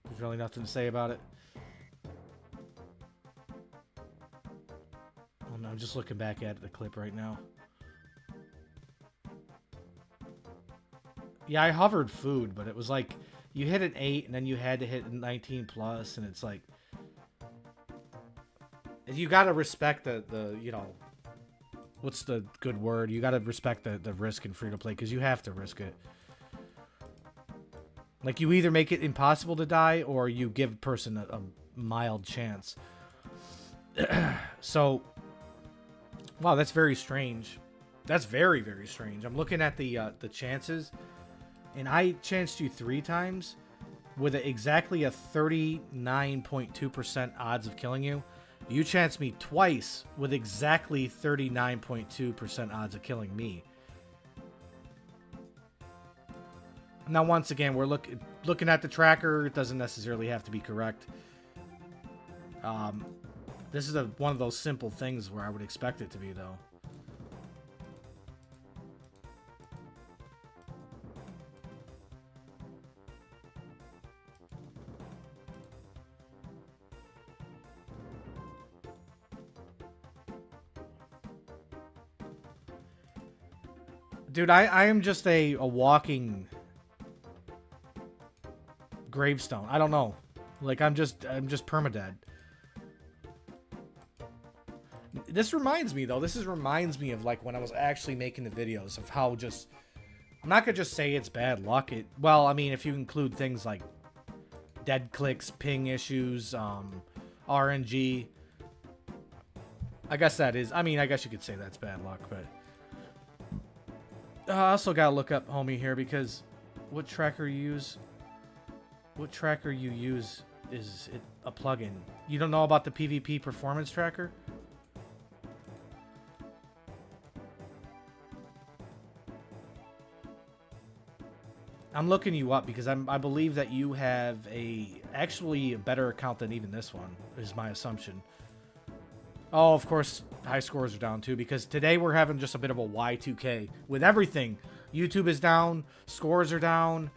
There's really nothing to say about it. Oh, no, I'm just looking back at the clip right now. Yeah, I hovered food, but it was like... You hit an 8, and then you had to hit 19 plus, and it's like... You gotta respect the you know... What's the good word? You gotta respect the risk in free-to-play, because you have to risk it. Like, you either make it impossible to die, or you give a person a mild chance. So... Wow, that's very strange. That's very, very strange. I'm looking at the chances... And I chanced you 3 times with exactly a 39.2% odds of killing you. You chanced me twice with exactly 39.2% odds of killing me. Now, once again, we're looking at the tracker. It doesn't necessarily have to be correct. This is one of those simple things where I would expect it to be, though. Dude, I am just a walking gravestone. I don't know. Like, I'm just permadead. This reminds me, though. Reminds me of, like, when I was actually making the videos of how just... I'm not going to just say it's bad luck. Well, I mean, if you include things like dead clicks, ping issues, RNG. I guess that is... I mean, I guess you could say that's bad luck, but... I also gotta look up homie here because what tracker you use? What tracker you use is it a plugin? You don't know about the PvP performance tracker? I'm looking you up because I believe that you have actually a better account than even this one, is my assumption. Oh, of course, high scores are down too, because today we're having just a bit of a Y2K with everything. YouTube is down, scores are down,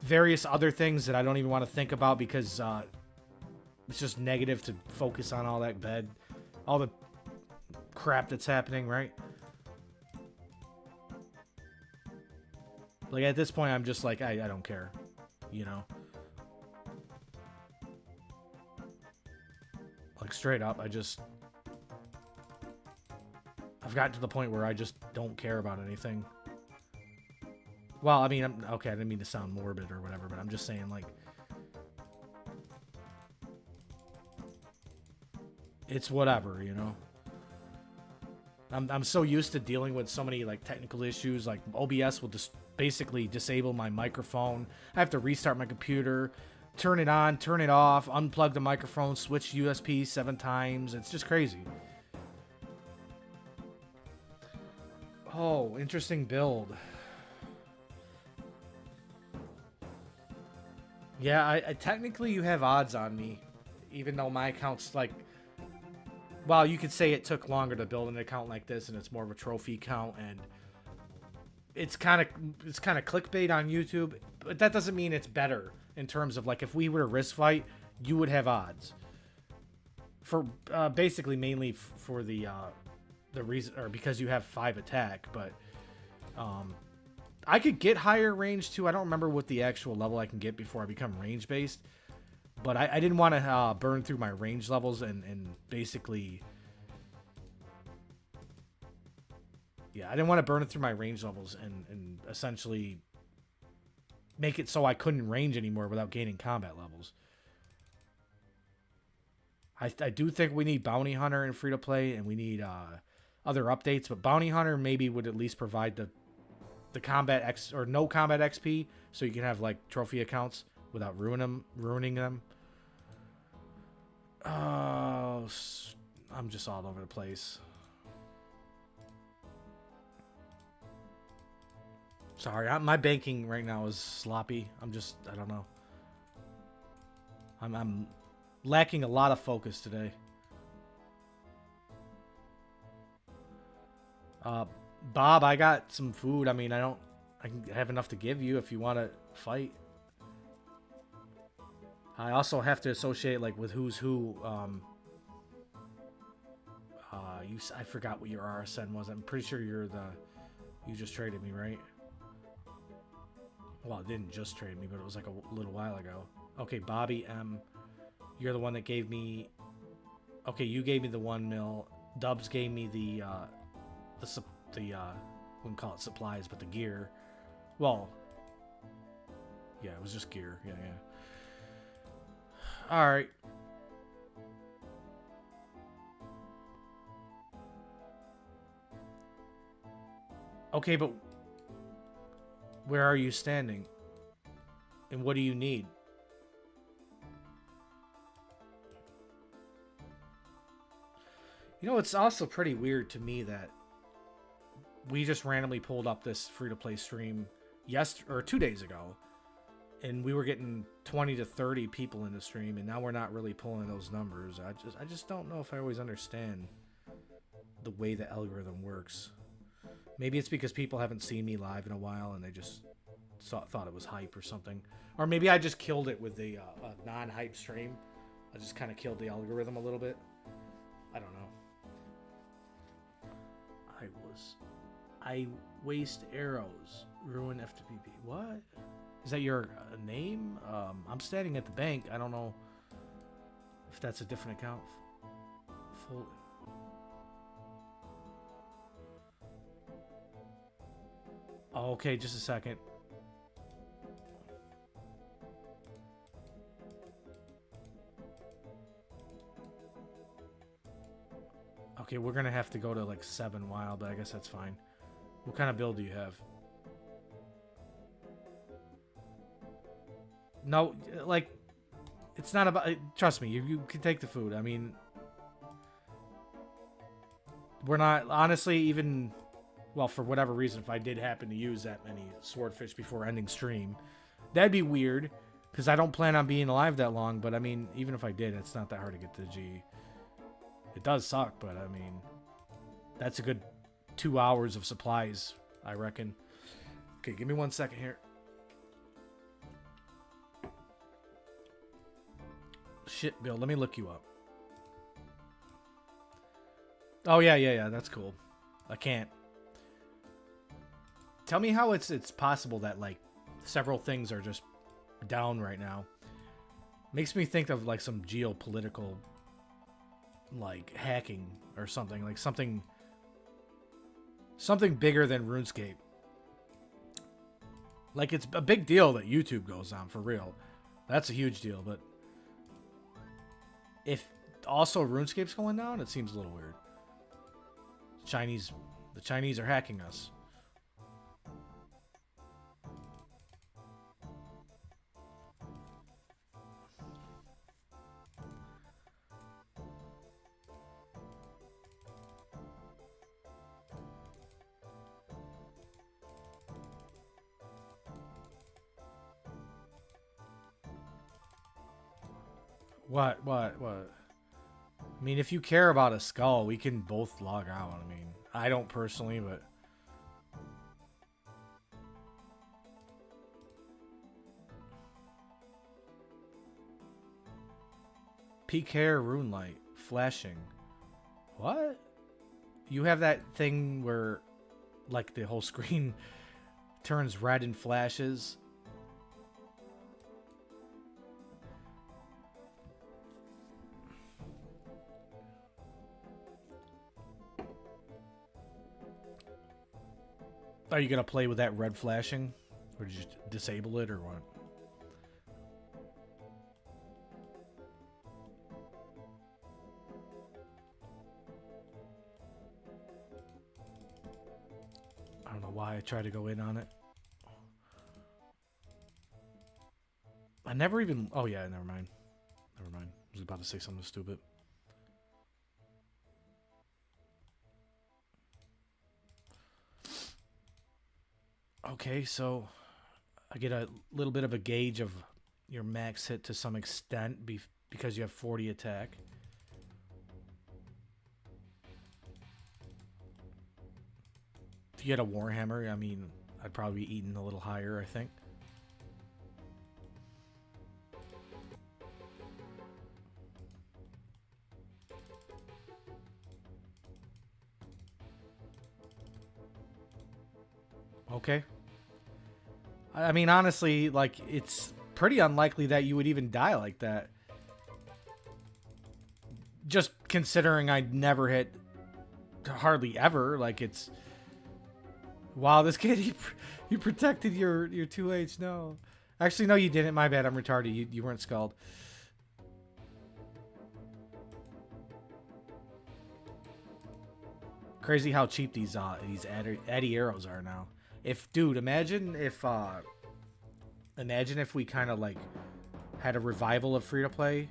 various other things that I don't even want to think about because it's just negative to focus on all the crap that's happening, right? Like, at this point, I'm just like, I don't care, you know? Like, straight up, I've gotten to the point where I just don't care about anything. Well, I mean, okay, I didn't mean to sound morbid or whatever, but I'm just saying, like, it's whatever, you know? I'm so used to dealing with so many, like, technical issues, like, OBS will just basically disable my microphone. I have to restart my computer. turn it on, turn it off, unplug the microphone, switch USB 7 times. It's just crazy. Oh, interesting build. Yeah, I technically you have odds on me, even though my account's like, well, you could say it took longer to build an account like this, and it's more of a trophy count, and it's kind of clickbait on YouTube, but that doesn't mean it's better in terms of like if we were to risk fight, you would have odds for basically mainly for the reason or because you have 5 attack, but I could get higher range too. I don't remember what the actual level I can get before I become range based, but I didn't want to burn through my range levels and basically, yeah, I didn't want to burn through my range levels and essentially make it so I couldn't range anymore without gaining combat levels. I do think we need Bounty Hunter in free to play, and we need other updates, but Bounty Hunter maybe would at least provide the combat X or no combat XP, so you can have like trophy accounts without ruining them. Oh, I'm just all over the place. Sorry, my banking right now is sloppy. I don't know. I'm lacking a lot of focus today. Bob, I got some food. I mean, I can have enough to give you if you want to fight. I also have to associate like with who's who. I forgot what your RSN was. I'm pretty sure you just traded me, right? Well, it didn't just trade me, but it was like a little while ago. Okay, Bobby M. You're the one that gave me... Okay, you gave me the 1 mil. Dubs gave me the wouldn't call it supplies, but the gear. Well, yeah, it was just gear. Yeah. All right. Okay, but where are you standing? And what do you need? You know, it's also pretty weird to me that we just randomly pulled up this free-to-play stream 2 days ago, and we were getting 20 to 30 people in the stream, and now we're not really pulling those numbers. I just don't know if I always understand the way the algorithm works. Maybe it's because people haven't seen me live in a while, and they just thought it was hype or something. Or maybe I just killed it with the non-hype stream. I just kind of killed the algorithm a little bit. I don't know. I waste arrows. Ruin F2P. What? Is that your name? I'm standing at the bank. I don't know if that's a different account. Full. Oh, okay, just a second. Okay, we're gonna have to go to like 7 wild, but I guess that's fine. What kind of build do you have? No, like, it's not about... Trust me, you can take the food. I mean, we're not... Honestly, even... Well, for whatever reason, if I did happen to use that many swordfish before ending stream, that'd be weird, because I don't plan on being alive that long, but I mean, even if I did, it's not that hard to get to the G. It does suck, but I mean, that's a good 2 hours of supplies, I reckon. Okay, give me 1 second here. Shit, Bill, let me look you up. Oh, yeah, that's cool. I can't. Tell me how it's possible that, like, several things are just down right now. Makes me think of, like, some geopolitical, like, hacking or something. Like, something bigger than RuneScape. Like, it's a big deal that YouTube goes on, for real. That's a huge deal, but if also RuneScape's going down, it seems a little weird. The Chinese are hacking us. What? I mean, if you care about a skull, we can both log out. I mean, I don't personally, but... Peak hair, rune light, flashing. What? You have that thing where, like, the whole screen turns red and flashes? Are you gonna play with that red flashing? Or did you disable it or what? I don't know why I tried to go in on it. I never even... Oh yeah, never mind. Never mind. I was about to say something stupid. Okay, so I get a little bit of a gauge of your max hit to some extent because you have 40 attack. If you had a Warhammer, I mean, I'd probably be eating a little higher, I think. Okay. I mean, honestly, like, it's pretty unlikely that you would even die like that. Just considering I'd never hit hardly ever, like, it's... Wow, this kid, you protected your 2H, no. Actually, no, you didn't, my bad, I'm retarded, you weren't skulled. Crazy how cheap these Eddie arrows are now. Dude, imagine if we kind of like had a revival of free-to-play.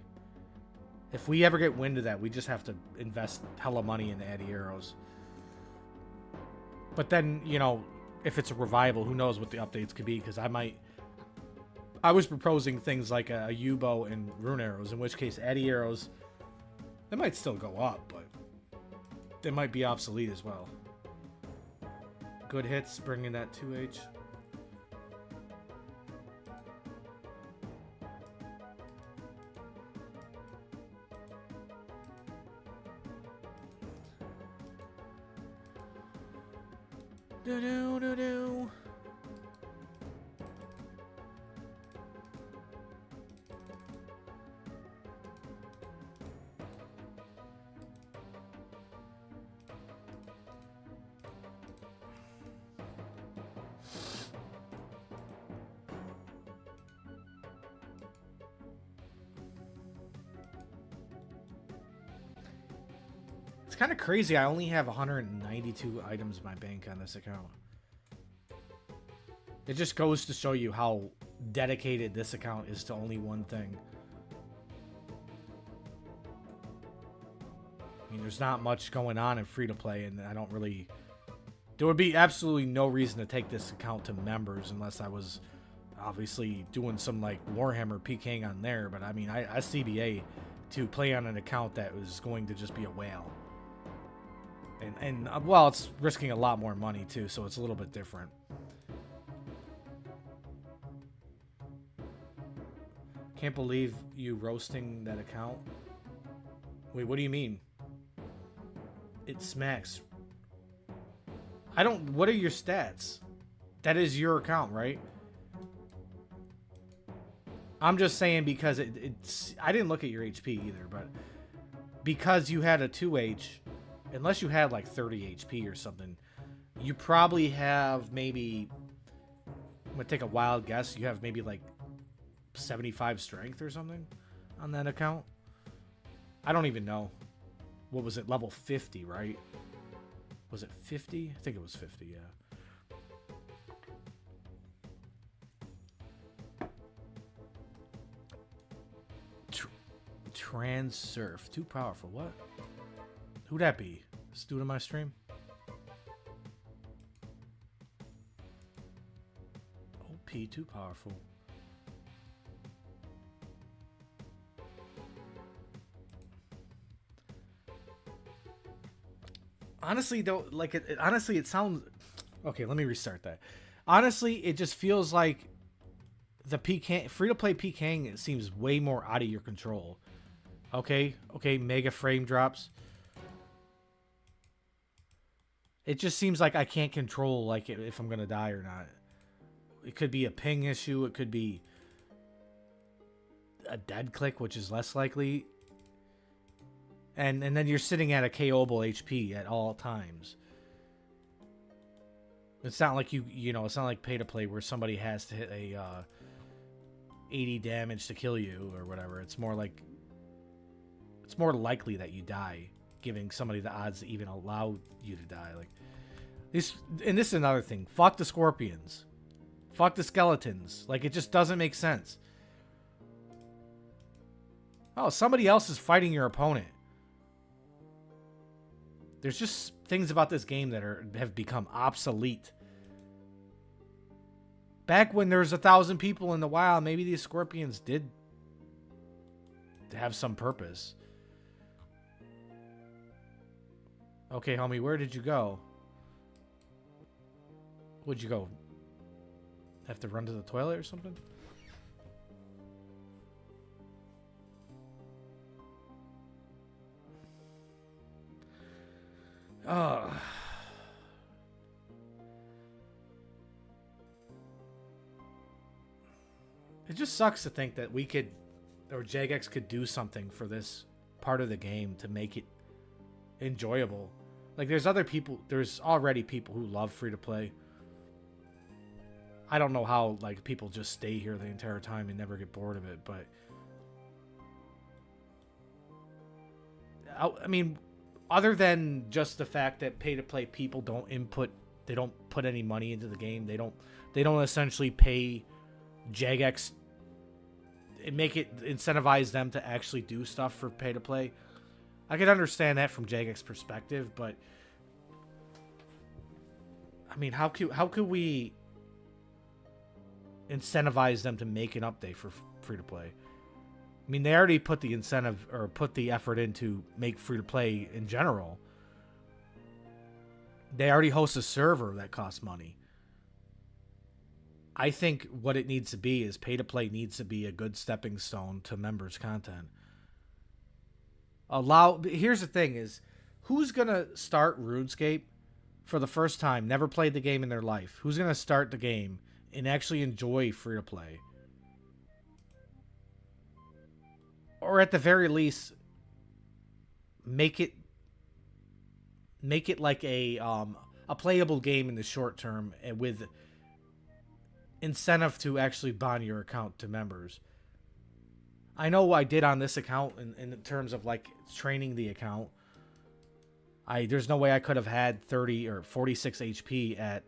If we ever get wind of that, we just have to invest hella money in the Eddie arrows. But then, you know, if it's a revival, who knows what the updates could be, because I was proposing things like a U-bow and rune arrows, in which case Eddie arrows, they might still go up, but they might be obsolete as well. Good hits, bringing that 2H. Do-do-do-do. It's kind of crazy. I only have 192 items in my bank on this account. It just goes to show you how dedicated this account is to only one thing. I mean, there's not much going on in free-to-play, and I don't really... There would be absolutely no reason to take this account to members unless I was obviously doing some, like, Warhammer PKing on there. But, I mean, I CBA to play on an account that was going to just be a whale. And well, it's risking a lot more money, too, so it's a little bit different. Can't believe you roasting that account. Wait, what do you mean? It smacks. I don't... What are your stats? That is your account, right? I'm just saying because it's... I didn't look at your HP either, but... Because you had a 2H... Unless you had like 30 HP or something, you probably have maybe... I'm going to take a wild guess. You have maybe like 75 strength or something on that account. I don't even know. What was it? Level 50, right? Was it 50? I think it was 50, yeah. Transurf. Too powerful. What? Who'd that be? This dude in my stream? OP, too powerful. Honestly, though, like honestly, it sounds okay. Let me restart that. Honestly, it just feels like the PK free to play PKing, it seems way more out of your control. Okay, mega frame drops. It just seems like I can't control like if I'm gonna die or not. It could be a ping issue. It could be a dead click, which is less likely. And then you're sitting at a KO'able HP at all times. It's not like you know, it's not like pay to play where somebody has to hit a 80 damage to kill you or whatever. It's more like it's more likely that you die, giving somebody the odds to even allow you to die. Like this, and this is another thing. Fuck the scorpions. Fuck the skeletons. Like, it just doesn't make sense. Oh, somebody else is fighting your opponent. There's just things about this game that have become obsolete. Back when there was 1,000 people in the wild, maybe these scorpions did have some purpose. Okay, homie, where did you go? Where'd you go? Have to run to the toilet or something? It just sucks to think that we could, or Jagex could do something for this part of the game to make it enjoyable. Like, there's already people who love free-to-play. I don't know how, like, people just stay here the entire time and never get bored of it, but I mean, other than just the fact that pay-to-play people they don't put any money into the game. They don't essentially pay Jagex and make it incentivize them to actually do stuff for pay-to-play. I can understand that from Jagex's perspective, but I mean, how could we incentivize them to make an update for free-to-play? I mean, they already put the incentive or put the effort into make free-to-play in general. They already host a server that costs money. I think what it needs to be is pay-to-play needs to be a good stepping stone to members' content. Here's the thing is, who's going to start RuneScape for the first time, never played the game in their life? Who's going to start the game and actually enjoy free-to-play? Or at the very least, make it like a playable game in the short term and with incentive to actually bond your account to members. I know I did on this account in terms of like training the account. There's no way I could have had 30 or 46 HP at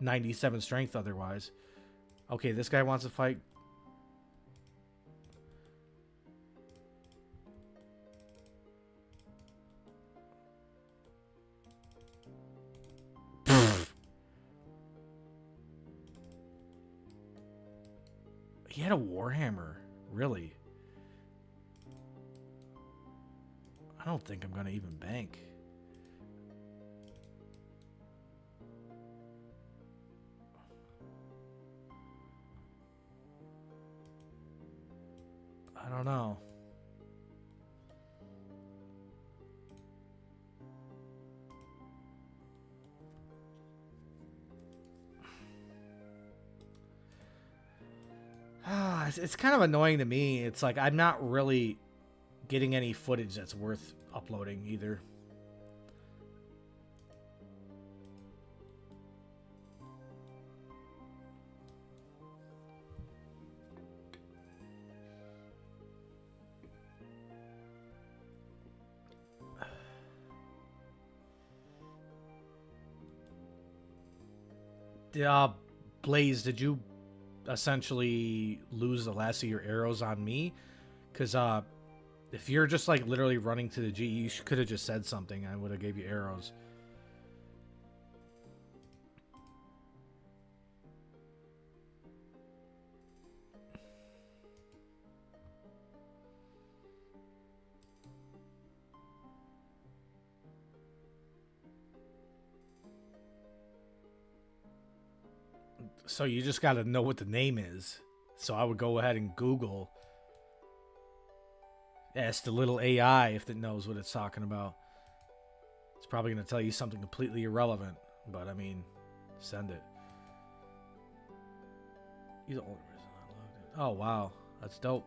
97 strength otherwise. Okay, this guy wants to fight. He had a Warhammer. Really? I don't think I'm going to even bank. I don't know. It's kind of annoying to me. It's like I'm not really getting any footage that's worth uploading either. Blaze, did you essentially lose the last of your arrows on me? Because if you're just like literally running to the G, you could have just said something. I would have gave you arrows. So you just got to know what the name is. So I would go ahead and Google. Ask the little AI if it knows what it's talking about. It's probably going to tell you something completely irrelevant. But, I mean, send it. You're the only reason I logged in. Oh, wow. That's dope.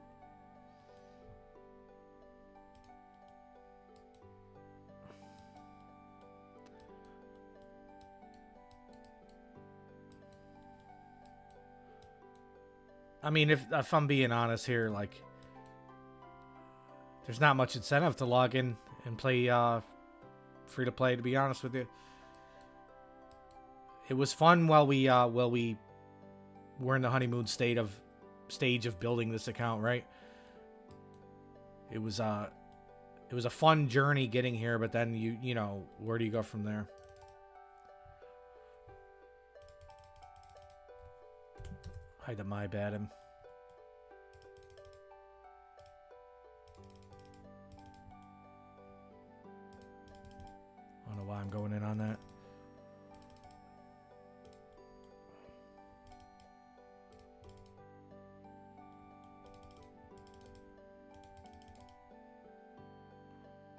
I mean, if I'm being honest here, like, there's not much incentive to log in and play free to play. To be honest with you, it was fun while we were in the honeymoon stage of building this account. Right? It was a fun journey getting here, but then you know, where do you go from there? I had to my bad him. I don't know why I'm going in on that.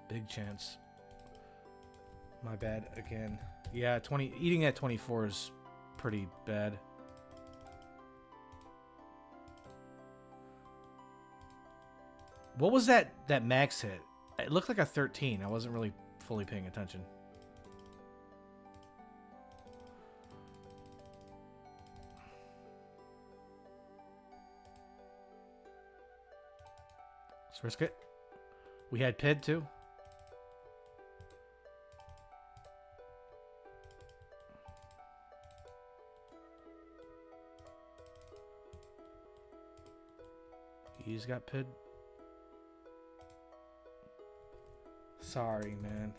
Big chance. My bad again. Yeah, eating at 24 is pretty bad. What was that max hit? It looked like a 13. I wasn't really fully paying attention. Let's risk it. We had PID too. He's got PID. Sorry, man.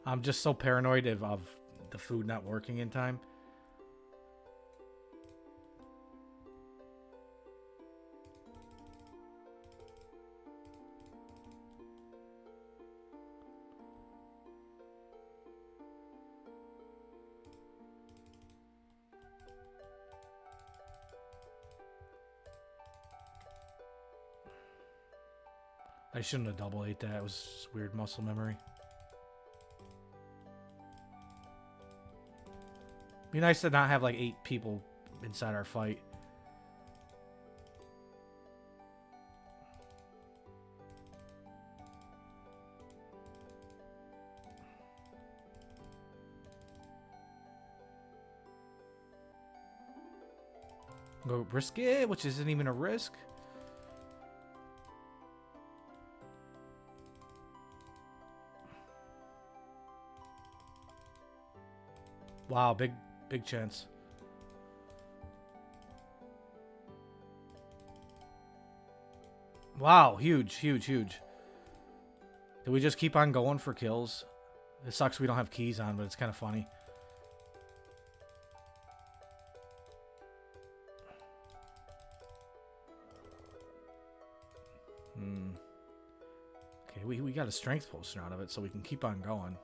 I'm just so paranoid of the food not working in time. I shouldn't have double ate that. It was weird muscle memory. Be nice to not have like 8 people inside our fight. Go risk it, which isn't even a risk. Wow, big chance. Wow, huge. Did we just keep on going for kills? It sucks we don't have keys on, but it's kind of funny. Okay, we got a strength potion out of it, so we can keep on going.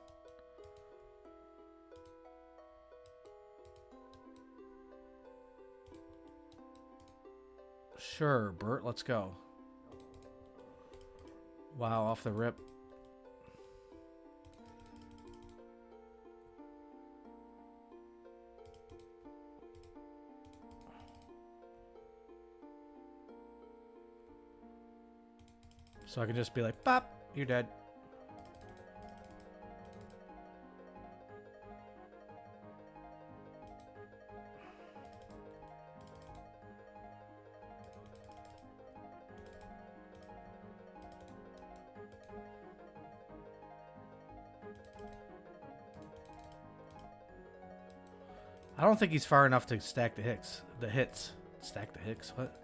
Sure, Bert, let's go. Wow, off the rip. So I can just be like, pop, you're dead. I don't think he's far enough to stack the hits. Stack the hits? What?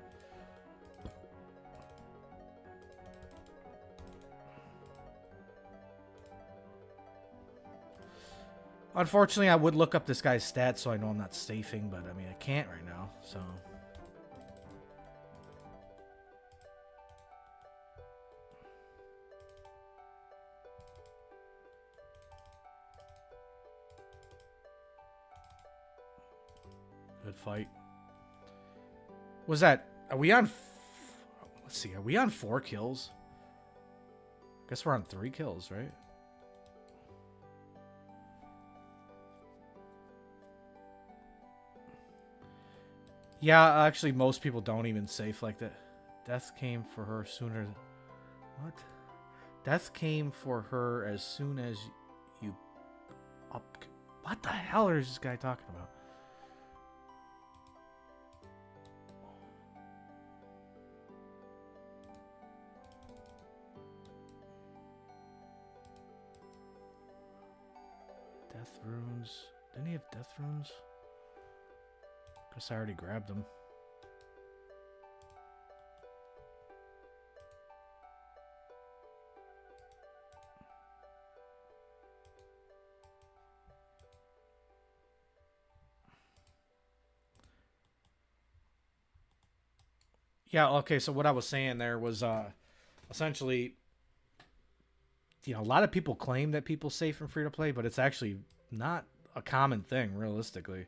Unfortunately, I would look up this guy's stats so I know I'm not safing, but I mean, I can't right now, so... Good fight. Was that... Are we on... Let's see. Are we on 4 kills? Guess we're on 3 kills, right? Yeah, actually, most people don't even safe like that. Death came for her sooner... What? Death came for her as soon as you... Up... What the hell is this guy talking about? Death runes. Didn't he have death runes? Guess I already grabbed them. Yeah, okay, so what I was saying there was essentially, you know, a lot of people claim that people safe and free to play, but it's actually not a common thing, realistically.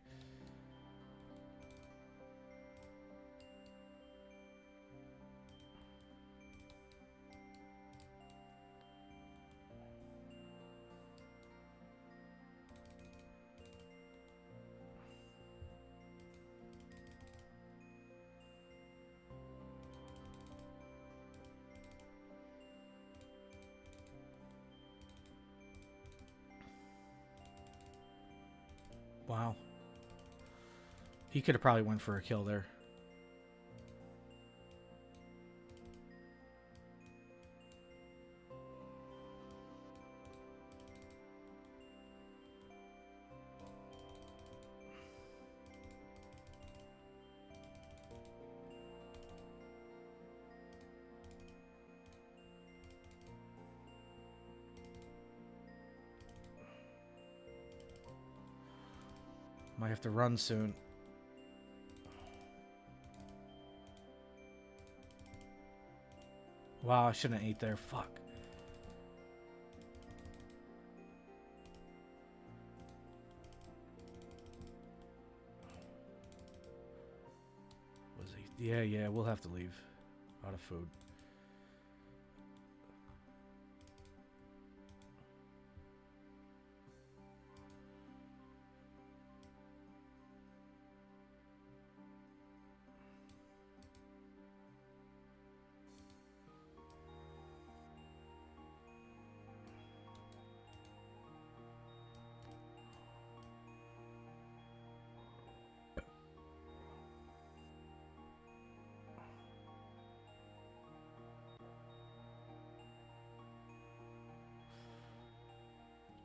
Wow. He could have probably went for a kill there. Might have to run soon. Wow, I shouldn't have ate there. Fuck. Was he? Yeah, we'll have to leave. Out of food.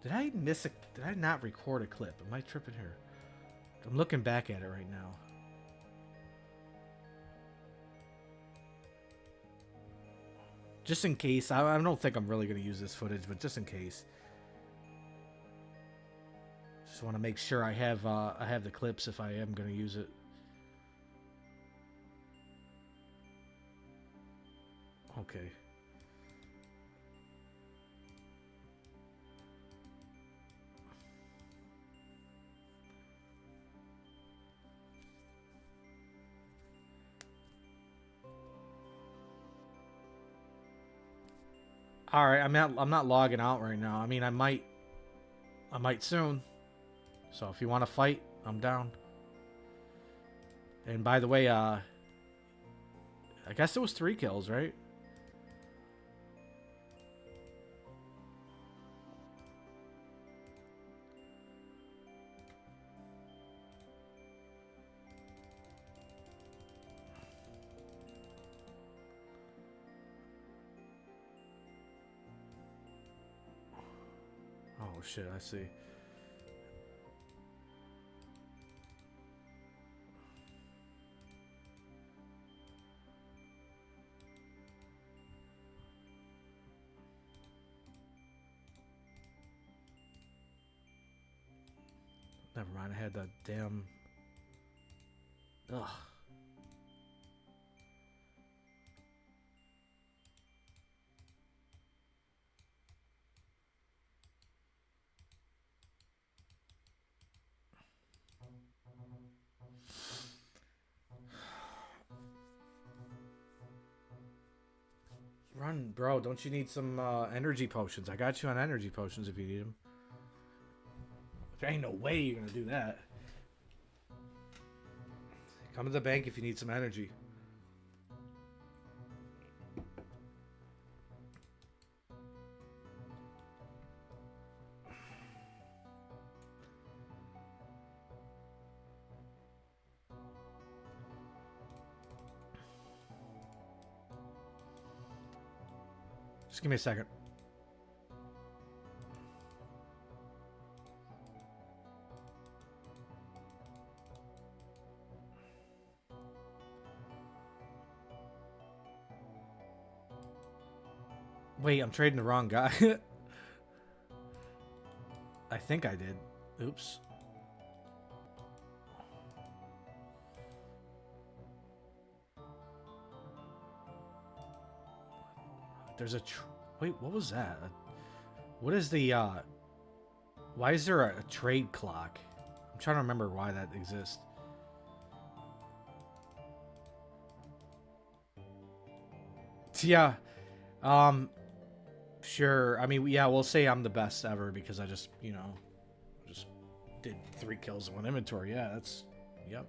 Did I miss a... Did I not record a clip? Am I tripping here? I'm looking back at it right now. Just in case. I don't think I'm really going to use this footage, but just in case. Just want to make sure I have the clips if I am going to use it. Okay. All right, I'm not logging out right now. I mean, I might soon. So if you want to fight, I'm down. And by the way, I guess it was 3 kills, right? Oh shit, I see. Never mind, I had that damn... Ugh. on, bro. Don't you need some energy potions? I got you on energy potions if you need them. There ain't no way you're gonna do that. Come to the bank if you need some energy. Just give me a second. Wait, I'm trading the wrong guy. I think I did. Oops. There's a... Wait, what was that? What is the... Why is there a trade clock? I'm trying to remember why that exists. Yeah. Sure. I mean, yeah, we'll say I'm the best ever because I just, you know, just did 3 kills in 1 inventory. Yeah, that's... Yep.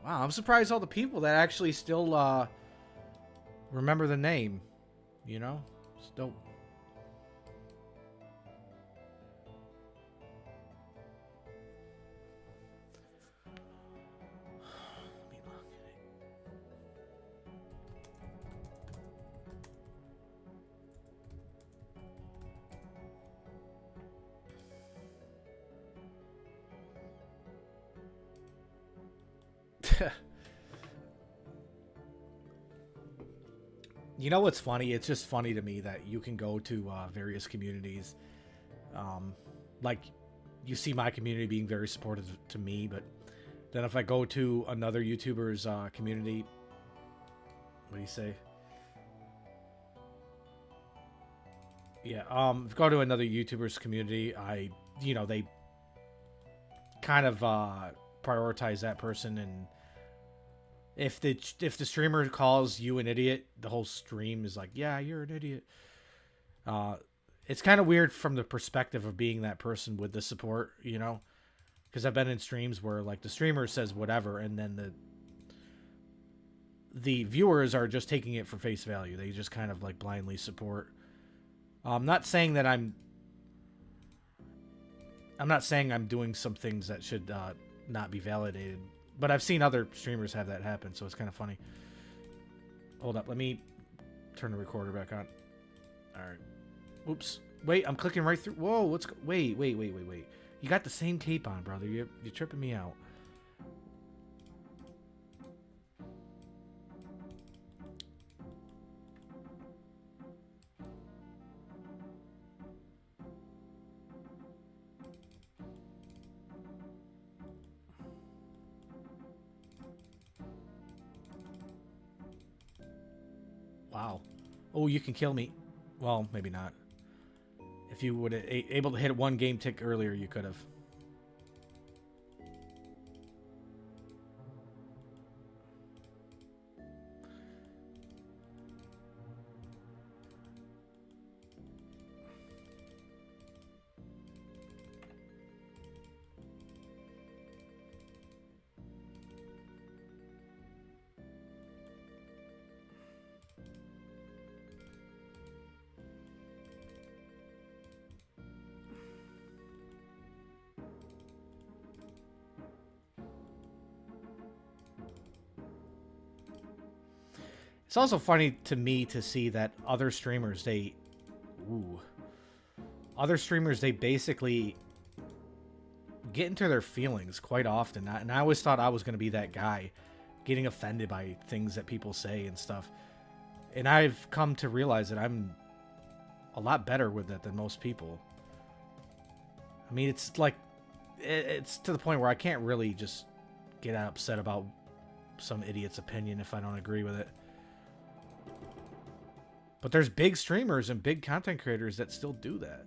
Wow, I'm surprised all the people that actually still remember the name, you know? Still. You know what's funny? It's just funny to me that you can go to various communities. Like, you see my community being very supportive to me, but then if I go to another YouTuber's community, what do you say? Yeah, if I go to another YouTuber's community, you know, they kind of prioritize that person, and if the streamer calls you an idiot, the whole stream is like, yeah, you're an idiot. It's kind of weird from the perspective of being that person with the support, you know, because I've been in streams where like the streamer says whatever, and then the viewers are just taking it for face value. They just kind of like blindly support. I'm not saying that I'm not saying I'm doing some things that should not be validated. But I've seen other streamers have that happen, so it's kind of funny. Hold up, let me turn the recorder back on. All right. Oops. Wait, I'm clicking right through. Whoa, what's... Wait. You got the same cape on, brother. You're tripping me out. Wow. Oh, you can kill me. Well, maybe not. If you would have able to hit 1 game tick earlier, you could have. It's also funny to me to see that other streamers, they basically get into their feelings quite often. And I always thought I was going to be that guy getting offended by things that people say and stuff. And I've come to realize that I'm a lot better with that than most people. I mean, it's like, it's to the point where I can't really just get upset about some idiot's opinion if I don't agree with it. But there's big streamers and big content creators that still do that.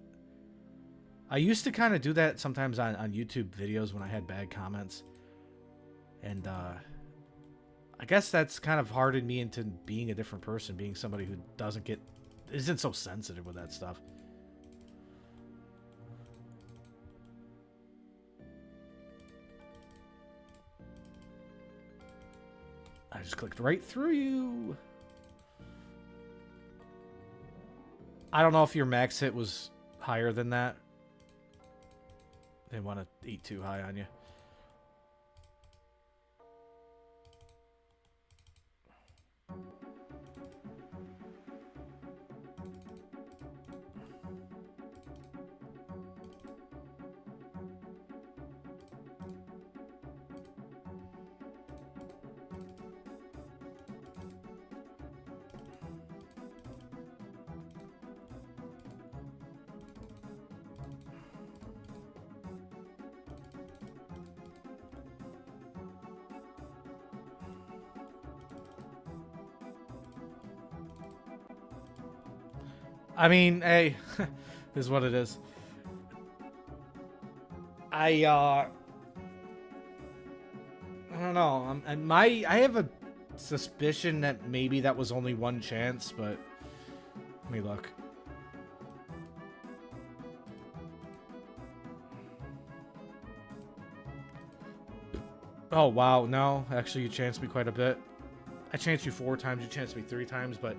I used to kind of do that sometimes on YouTube videos when I had bad comments. And I guess that's kind of hardened me into being a different person, being somebody who isn't so sensitive with that stuff. I just clicked right through you. I don't know if your max hit was higher than that. They want to eat too high on you. I mean, hey, this is what it is. I don't know. I have a suspicion that maybe that was only one chance, but let me look. Oh wow, no, actually you chanced me quite a bit. I chanced you 4 times, you chanced me 3 times, but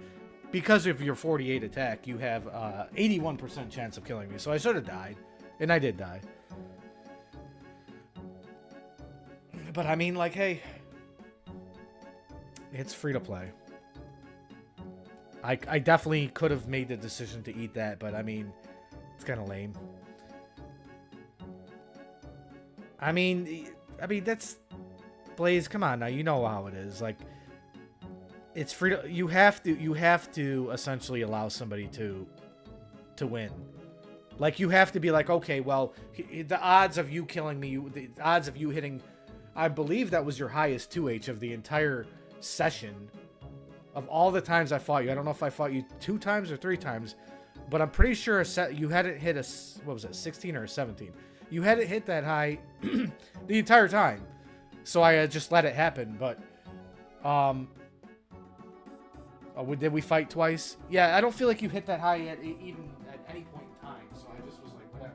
because of your 48 attack, you have 81% chance of killing me. So I should have died, and I did die. But I mean, like, hey, it's free to play. I definitely could have made the decision to eat that, but I mean, it's kind of lame. I mean that's Blaze. Come on now, you know how it is. Like, it's free to, you have to essentially allow somebody to win. Like, you have to be like, okay, well, the odds of you killing me, the odds of you hitting, I believe that was your highest 2H of the entire session. Of all the times I fought you, I don't know if I fought you 2 times or 3 times, but I'm pretty sure you hadn't hit what was it, 16 or a 17. You hadn't hit that high the entire time. So I just let it happen, but did we fight twice? Yeah, I don't feel like you hit that high even at any point in time, so I just was like, whatever.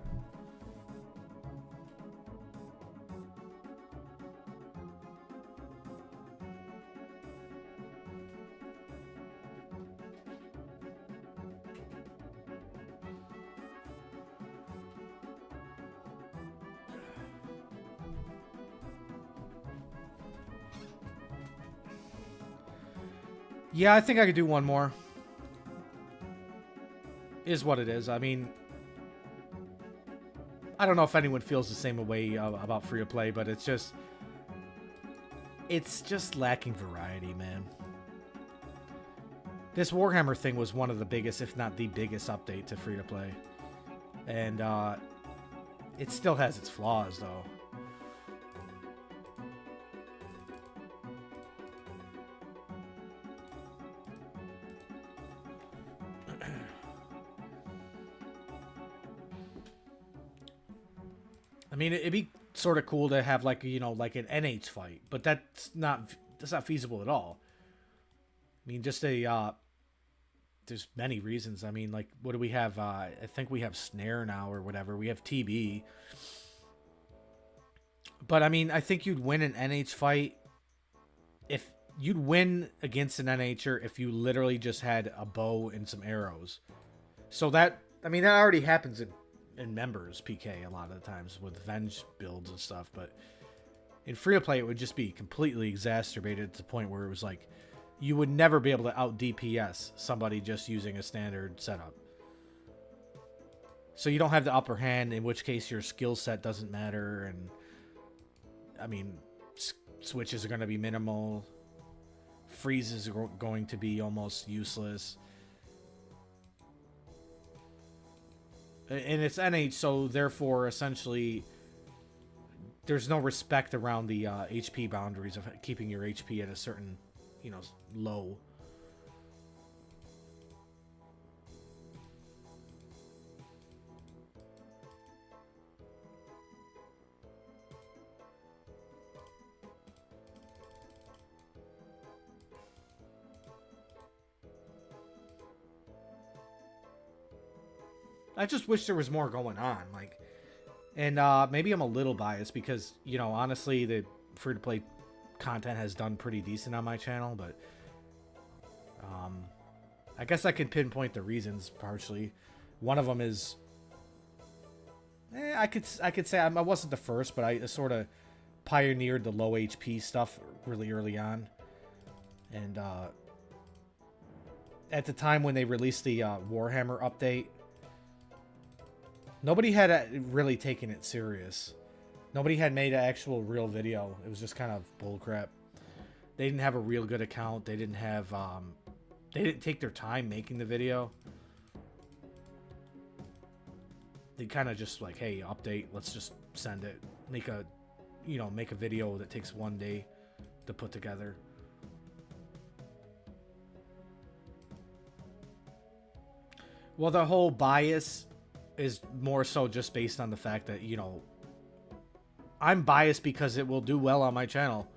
Yeah, I think I could do one more. Is what it is. I mean, I don't know if anyone feels the same way about free to play, but it's just lacking variety, man. This Warhammer thing was one of the biggest, if not the biggest, update to free to play, and it still has its flaws, though. I mean, it'd be sort of cool to have, like, you know, like an NH fight, but that's not feasible at all. I mean, just there's many reasons. I mean, like, what do we have? I think we have Snare now or whatever. We have TB. But I mean, I think you'd win an NH fight if you'd win against an NHer if you literally just had a bow and some arrows. So that, I mean, that already happens in members PK a lot of the times with Venge builds and stuff, but in free to play it would just be completely exacerbated to the point where it was like you would never be able to out DPS somebody just using a standard setup. So you don't have the upper hand, in which case your skill set doesn't matter, and I mean, switches are going to be minimal, freezes are going to be almost useless. And it's NH, so therefore, essentially, there's no respect around the HP boundaries of keeping your HP at a certain, you know, low. I just wish there was more going on. Like, and maybe I'm a little biased because, you know, honestly, the free-to-play content has done pretty decent on my channel, but I guess I can pinpoint the reasons partially. One of them is, I could say I wasn't the first, but I sort of pioneered the low HP stuff really early on, and at the time when they released the Warhammer update, nobody had really taken it serious. Nobody had made an actual real video. It was just kind of bullcrap. They didn't have a real good account. They didn't have they didn't take their time making the video. They kind of just like, hey, update, let's just send it. Make a, you know, make a video that takes 1 day to put together. Well, the whole bias is more so just based on the fact that, you know, I'm biased because it will do well on my channel.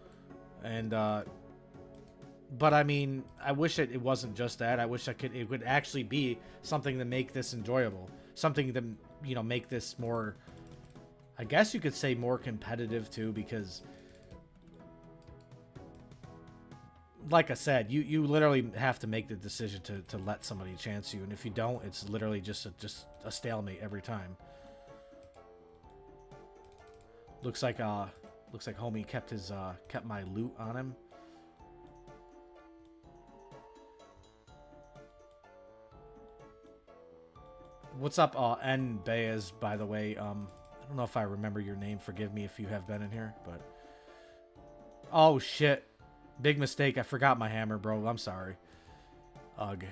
And, but I mean, I wish it wasn't just that. I wish it would actually be something to make this enjoyable. Something to, you know, make this more, I guess you could say more competitive too, because like I said, you literally have to make the decision to let somebody chance you. And if you don't, it's literally just a stalemate every time. Looks like homie kept my loot on him. What's up, N Baez, by the way? I don't know if I remember your name. Forgive me if you have been in here, but oh shit, big mistake. I forgot my hammer, bro. I'm sorry. Ugh.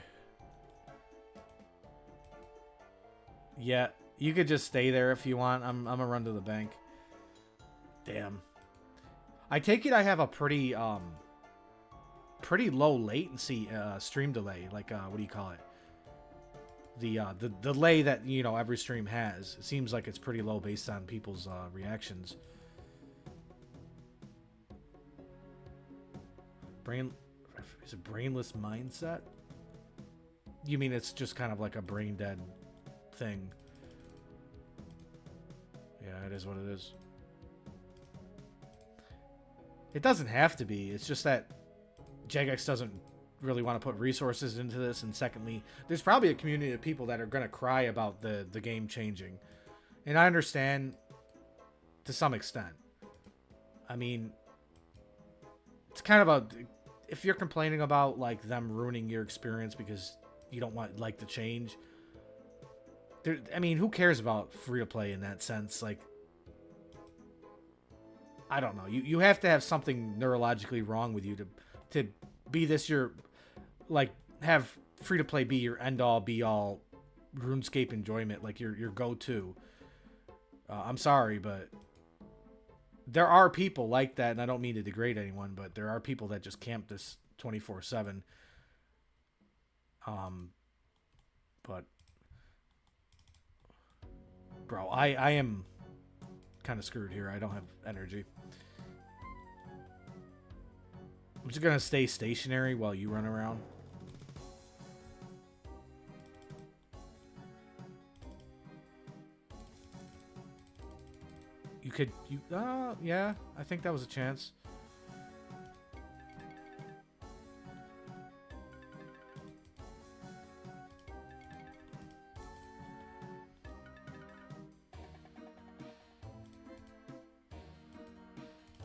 Yeah, you could just stay there if you want. I'm gonna run to the bank. Damn. I take it I have a pretty low latency stream delay. Like what do you call it? The delay that, you know, every stream has. It seems like it's pretty low based on people's reactions. Is it brainless mindset? You mean it's just kind of like a brain dead thing? Yeah, it is what it is. It doesn't have to be. It's just that Jagex doesn't really want to put resources into this, and secondly, there's probably a community of people that are going to cry about the game changing, and I understand to some extent. I mean, it's kind of a, if you're complaining about like them ruining your experience because you don't want like the change, I mean, who cares about free to play in that sense? Like, I don't know, you have to have something neurologically wrong with you to be this your, like, have free to play be your end all be all RuneScape enjoyment, like your go-to. I'm sorry, but there are people like that, and I don't mean to degrade anyone, but there are people that just camp this 24/7. But bro, I am kind of screwed here. I don't have energy. I'm just gonna stay stationary while you run around. Yeah, I think that was a chance.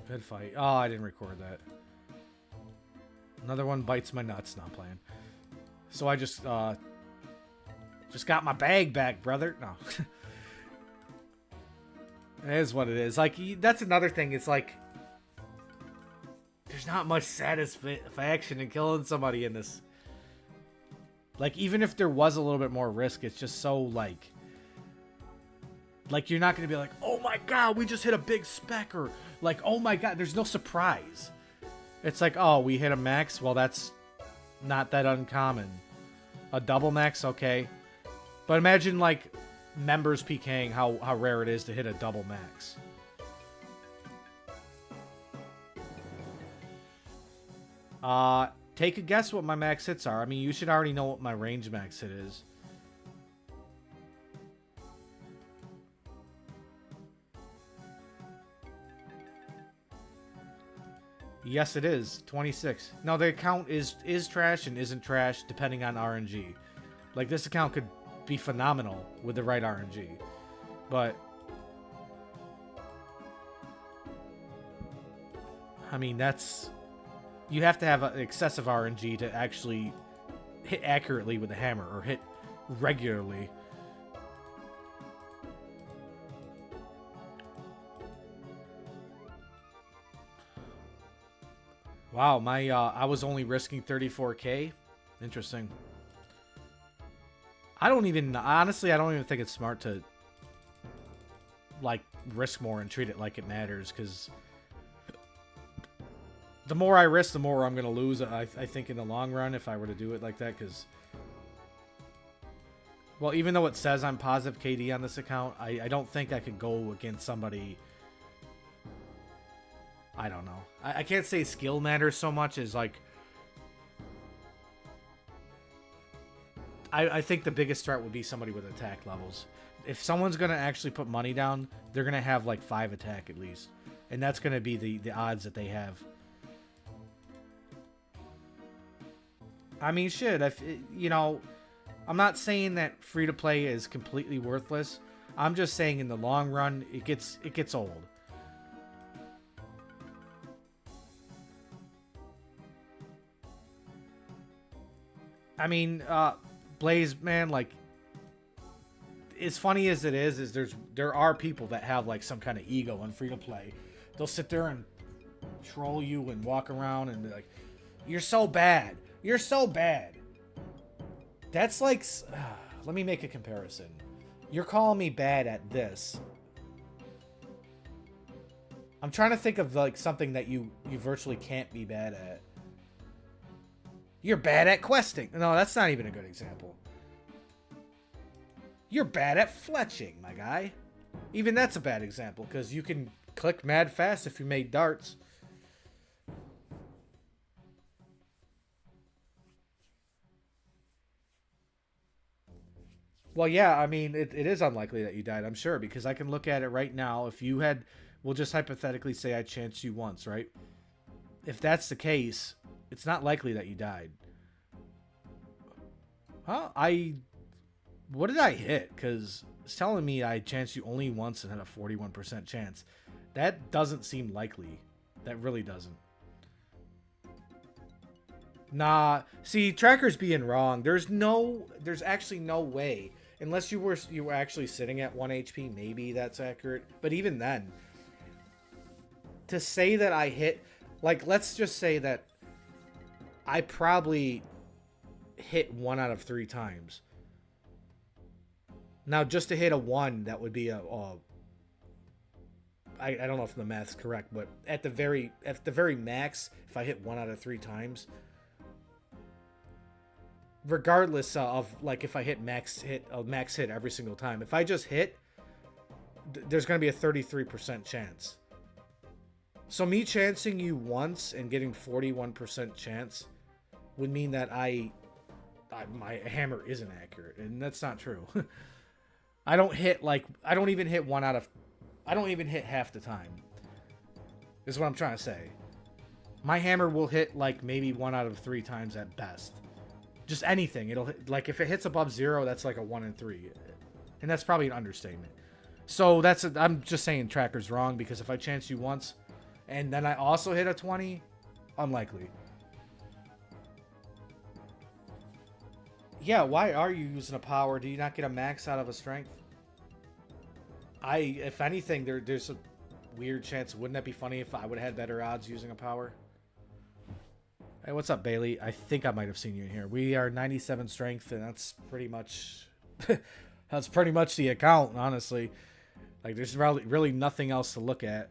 Good fight. Oh, I didn't record that. Another one bites my nuts. Not playing. So I just got my bag back, brother. No. It is what it is. Like, that's another thing. It's like, there's not much satisfaction in killing somebody in this. Like, even if there was a little bit more risk, it's just so, like you're not going to be like, oh my god, we just hit a big spec, or like, oh my god, there's no surprise. It's like, oh, we hit a max? Well, that's not that uncommon. A double max? Okay. But imagine, like, members PKing, how rare it is to hit a double max. Take a guess what my max hits are. I mean, you should already know what my range max hit is. Yes, it is. 26. No, the account is trash and isn't trash depending on RNG. Like, this account could be phenomenal with the right RNG. But I mean, that's... You have to have excessive RNG to actually hit accurately with the hammer, or hit regularly. Wow, my I was only risking 34K. Interesting. I don't even... Honestly, I don't even think it's smart to, like, risk more and treat it like it matters, because the more I risk, the more I'm going to lose, I think, in the long run, if I were to do it like that, because... Well, even though it says I'm positive KD on this account, I don't think I could go against somebody... I don't know. I can't say skill matters so much as, like... I think the biggest threat would be somebody with attack levels. If someone's going to actually put money down, they're going to have, like, 5 attack at least. And that's going to be the odds that they have. I mean, shit, you know, I'm not saying that free-to-play is completely worthless. I'm just saying in the long run, it gets old. I mean, Blaze, man, like, as funny as it is there are people that have, like, some kind of ego in free-to-play. They'll sit there and troll you and walk around and be like, "You're so bad. You're so bad." That's like... let me make a comparison. You're calling me bad at this. I'm trying to think of, like, something that you virtually can't be bad at. You're bad at questing. No, that's not even a good example. You're bad at fletching, my guy. Even that's a bad example, because you can click mad fast if you made darts. Well, yeah, I mean, it is unlikely that you died, I'm sure, because I can look at it right now. If you had... We'll just hypothetically say I chanced you once, right? If that's the case, it's not likely that you died. Huh? What did I hit? Because it's telling me I chanced you only once and had a 41% chance. That doesn't seem likely. That really doesn't. Nah, see, Tracker's being wrong. There's actually no way. Unless you were actually sitting at 1 HP, maybe that's accurate. But even then, to say that I hit... Like, let's just say that I probably hit 1 out of 3 times. Now, just to hit a 1, that would be a... I don't know if the math's correct, but at the very max, if I hit 1 out of 3 times... Regardless of, like, if I hit max hit every single time. If I just hit, there's going to be a 33% chance. So me chancing you once and getting 41% chance would mean that my hammer isn't accurate. And that's not true. I don't even hit half the time. Is what I'm trying to say. My hammer will hit, like, maybe 1 out of 3 times at best. Just anything. It'll hit, like, if it hits above 0, that's like a 1 in 3. And that's probably an understatement. So I'm just saying Tracker's wrong, because if I chance you once and then I also hit a 20, unlikely. Yeah, why are you using a power? Do you not get a max out of a strength? If anything, there's a weird chance. Wouldn't that be funny if I would have had better odds using a power? Hey, what's up, Bailey? I think I might have seen you in here. We are 97 strength, and that's pretty much that's pretty much the account, honestly. Like, there's really nothing else to look at.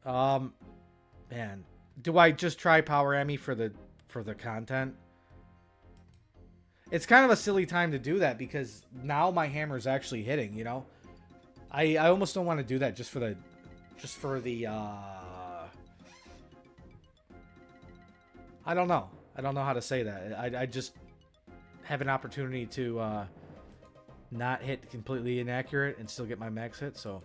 Man, do I just try Power Ammy for the content? It's kind of a silly time to do that, because now my hammer's actually hitting, you know? I almost don't want to do that just for the I don't know. I don't know how to say that. I just have an opportunity to not hit completely inaccurate and still get my max hit, so.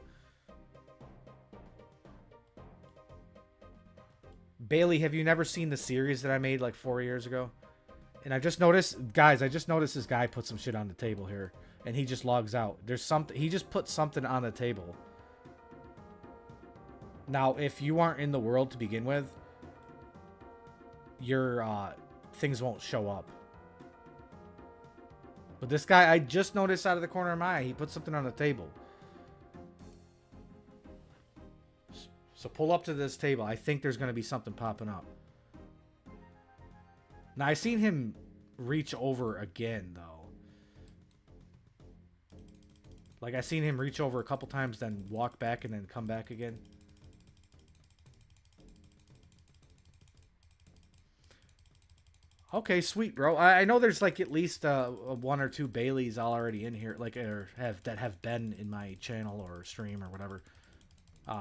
Bailey, have you never seen the series that I made like 4 years ago? And I just noticed, guys, I just noticed this guy put some shit on the table here. And he just logs out. There's something, he just put something on the table. Now, if you aren't in the world to begin with, your things won't show up. But this guy, I just noticed out of the corner of my eye, he put something on the table. So pull up to this table. I think there's going to be something popping up. Now, I seen him reach over again, though. Like, I seen him reach over a couple times, then walk back, and then come back again. Okay, sweet, bro. I know there's, like, at least one or two Baileys already in here, like, or that have been in my channel or stream or whatever.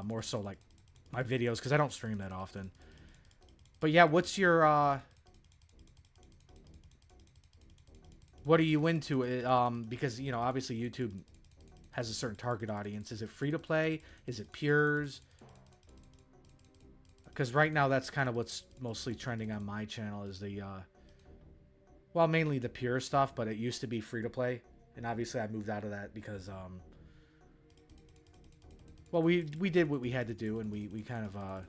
More so, like, my videos, because I don't stream that often. But, yeah, what's your, what are you into? Because, you know, obviously YouTube has a certain target audience. Is it free-to-play? Is it pures? Because right now, that's kind of what's mostly trending on my channel is the, well, mainly the pure stuff, but it used to be free-to-play. And obviously, I moved out of that because, well, we did what we had to do, and we kind of, I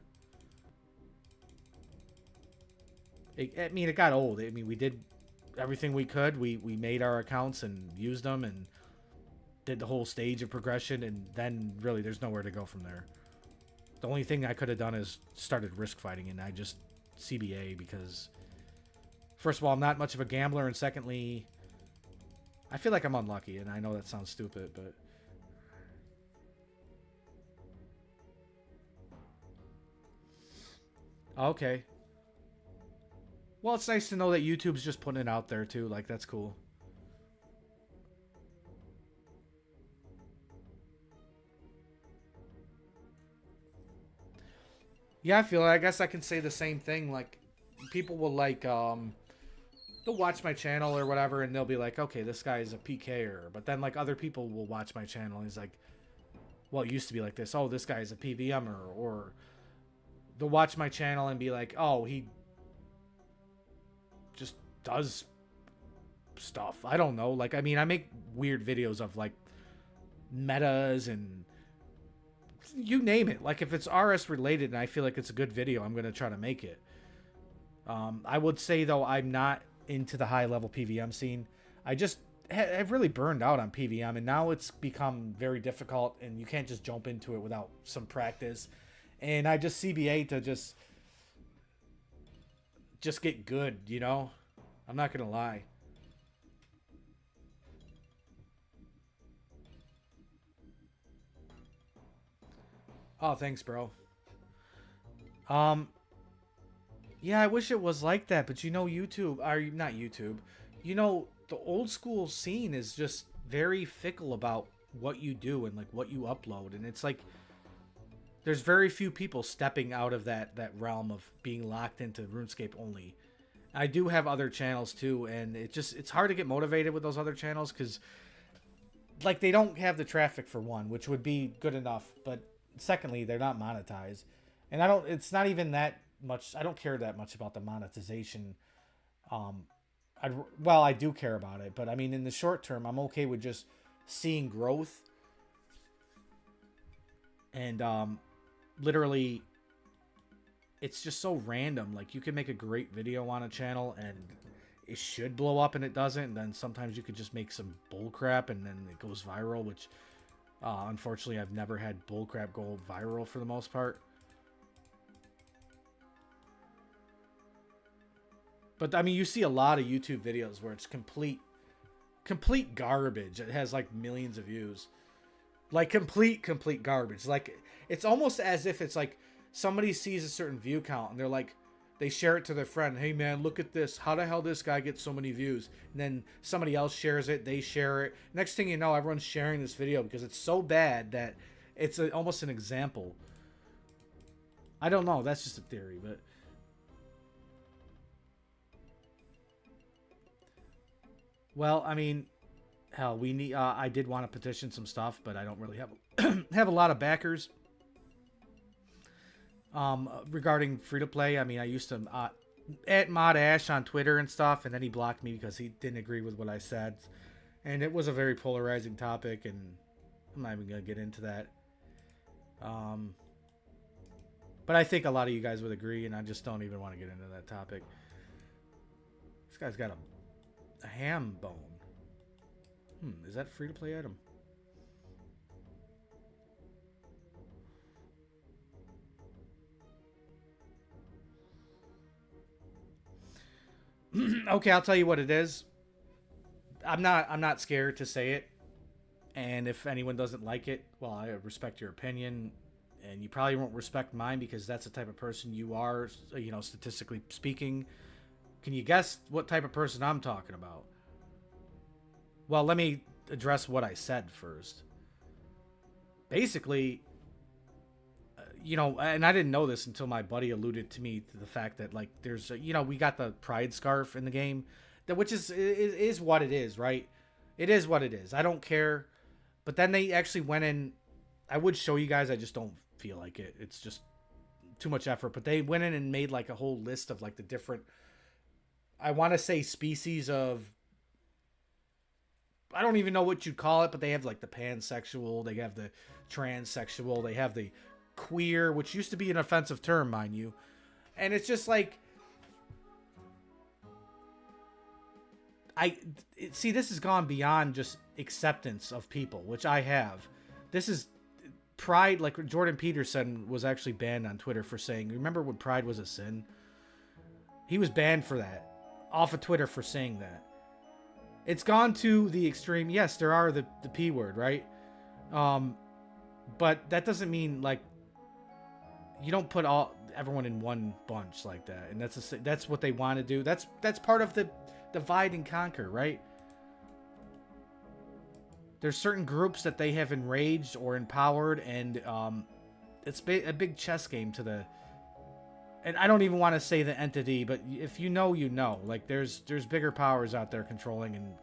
mean, it got old. I mean, we did everything we could. We made our accounts and used them and did the whole stage of progression, and then really there's nowhere to go from there. The only thing I could have done is started risk fighting, and I just CBA because, first of all, I'm not much of a gambler, and secondly, I feel like I'm unlucky, and I know that sounds stupid, but okay. Well, it's nice to know that YouTube's just putting it out there too. Like, that's cool. Yeah, I guess I can say the same thing. Like, people will like, they'll watch my channel or whatever, and they'll be like, okay, this guy is a PKer. But then, like, other people will watch my channel, and he's like, well, it used to be like this. Oh, this guy is a PVMer. Or they'll watch my channel and be like, oh, he just does stuff. I don't know. Like, I mean, I make weird videos of, like, metas and you name it. Like, if it's RS related and I feel like it's a good video, I'm going to try to make it. I would say, though, I'm not into the high-level PVM scene. I just have really burned out on PVM, and now it's become very difficult, and you can't just jump into it without some practice. And I just CBA to just get good, you know? I'm not going to lie. Oh, thanks, bro. Yeah, I wish it was like that, but you know, YouTube, or not YouTube, you know, the old school scene is just very fickle about what you do and like what you upload, and it's like there's very few people stepping out of that realm of being locked into RuneScape only. I do have other channels too, and it's hard to get motivated with those other channels because like they don't have the traffic for one, which would be good enough, but secondly, they're not monetized. And it's not even that much, I don't care that much about the monetization. Well, I do care about it, but I mean, in the short term, I'm okay with just seeing growth. And, literally, it's just so random. Like, you can make a great video on a channel, and it should blow up, and it doesn't. And then sometimes you could just make some bullcrap, and then it goes viral, which... unfortunately, I've never had bullcrap go viral for the most part. But, I mean, you see a lot of YouTube videos where it's complete garbage. It has, like, millions of views. Like, complete garbage. Like, it's almost as if it's, like, somebody sees a certain view count, and they're like, they share it to their friend. Hey, man, look at this. How the hell this guy gets so many views? And then somebody else shares it. They share it. Next thing you know, everyone's sharing this video because it's so bad that it's almost an example. I don't know. That's just a theory, but... Well, I mean, hell, we need... I did want to petition some stuff, but I don't really have have a lot of backers. Regarding free to play, I mean, I used to at Mod Ash on Twitter and stuff, and then he blocked me because he didn't agree with what I said, and it was a very polarizing topic, and I'm not even gonna get into that. Um, but I think a lot of you guys would agree, and I just don't even want to get into that topic. This guy's got a ham bone. Is that a free to play item? Okay, I'll tell you what it is. I'm not scared to say it. And if anyone doesn't like it, well, I respect your opinion, and you probably won't respect mine because that's the type of person you are, you know, statistically speaking. Can you guess what type of person I'm talking about? Well, let me address what I said first. Basically, you know, and I didn't know this until my buddy alluded to me to the fact that, like, there's, you know, we got the pride scarf in the game, that which is what it is, right? It is what it is. I don't care. But then they actually went in. I would show you guys. I just don't feel like it. It's just too much effort. But they went in and made like a whole list of like the different, I want to say, species of, I don't even know what you'd call it, but they have like the pansexual, they have the transsexual, they have the queer, which used to be an offensive term, mind you. And it's just like, see, this has gone beyond just acceptance of people, which I have. This is pride. Like Jordan Peterson was actually banned on Twitter for saying, remember when pride was a sin? He was banned for that, off of Twitter, for saying that. It's gone to the extreme. Yes, there are the P word, right? But that doesn't mean, like, you don't put everyone in one bunch like that. And that's what they want to do. That's part of the divide and conquer, right? There's certain groups that they have enraged or empowered, and it's a big chess game to the. And I don't even want to say the entity, but if you know, you know. Like there's bigger powers out there controlling and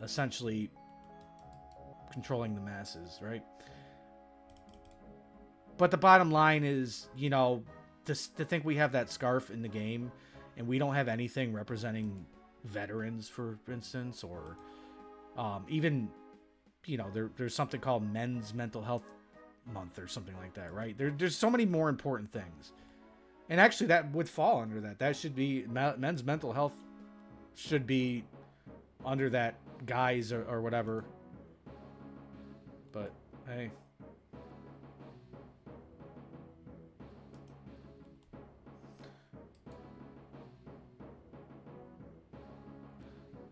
essentially controlling the masses, right? But the bottom line is, you know, to think we have that scarf in the game and we don't have anything representing veterans, for instance, or even, you know, there's something called Men's Mental Health Month or something like that, right? There's so many more important things. And actually that would fall under that. That should be, men's mental health should be under that guise or whatever. But hey.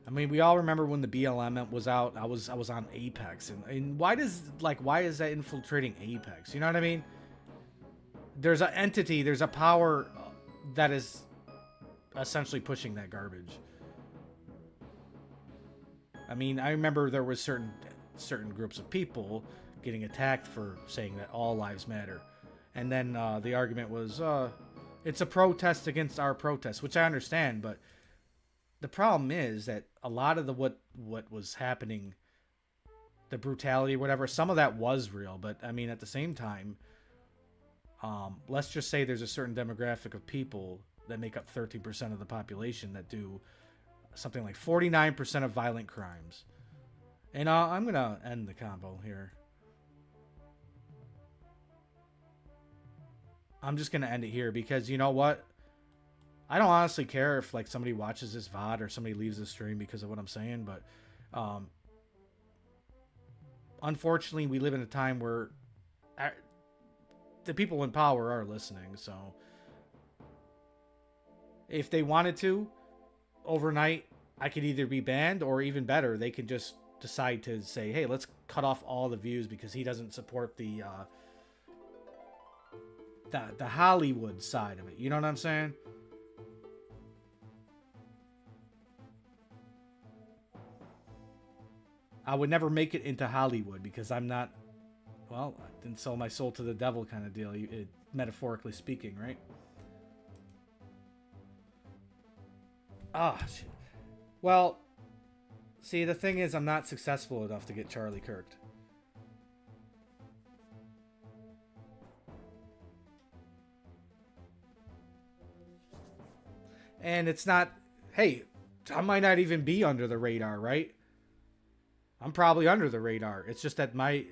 I mean, we all remember when the BLM was out. I was on Apex, and why is that infiltrating Apex? You know what I mean? There's an entity, there's a power that is essentially pushing that garbage. I mean, I remember there was certain groups of people getting attacked for saying that all lives matter, and then the argument was, it's a protest against our protest, which I understand, but the problem is that a lot of what was happening, the brutality, whatever, some of that was real. But I mean, at the same time, let's just say there's a certain demographic of people that make up 13% of the population that do something like 49% of violent crimes. And I'm going to end the convo here. I'm just going to end it here because you know what? I don't honestly care if like somebody watches this VOD or somebody leaves the stream because of what I'm saying, but unfortunately we live in a time where the people in power are listening. So if they wanted to, overnight, I could either be banned or even better, they can just decide to say, hey, let's cut off all the views because he doesn't support the Hollywood side of it. You know what I'm saying? I would never make it into Hollywood because I'm not, well, I didn't sell my soul to the devil kind of deal, metaphorically speaking, right? Ah, shit. Well, see, the thing is, I'm not successful enough to get Charlie Kirked. And it's not, hey, I might not even be under the radar, right? I'm probably under the radar. It's just that my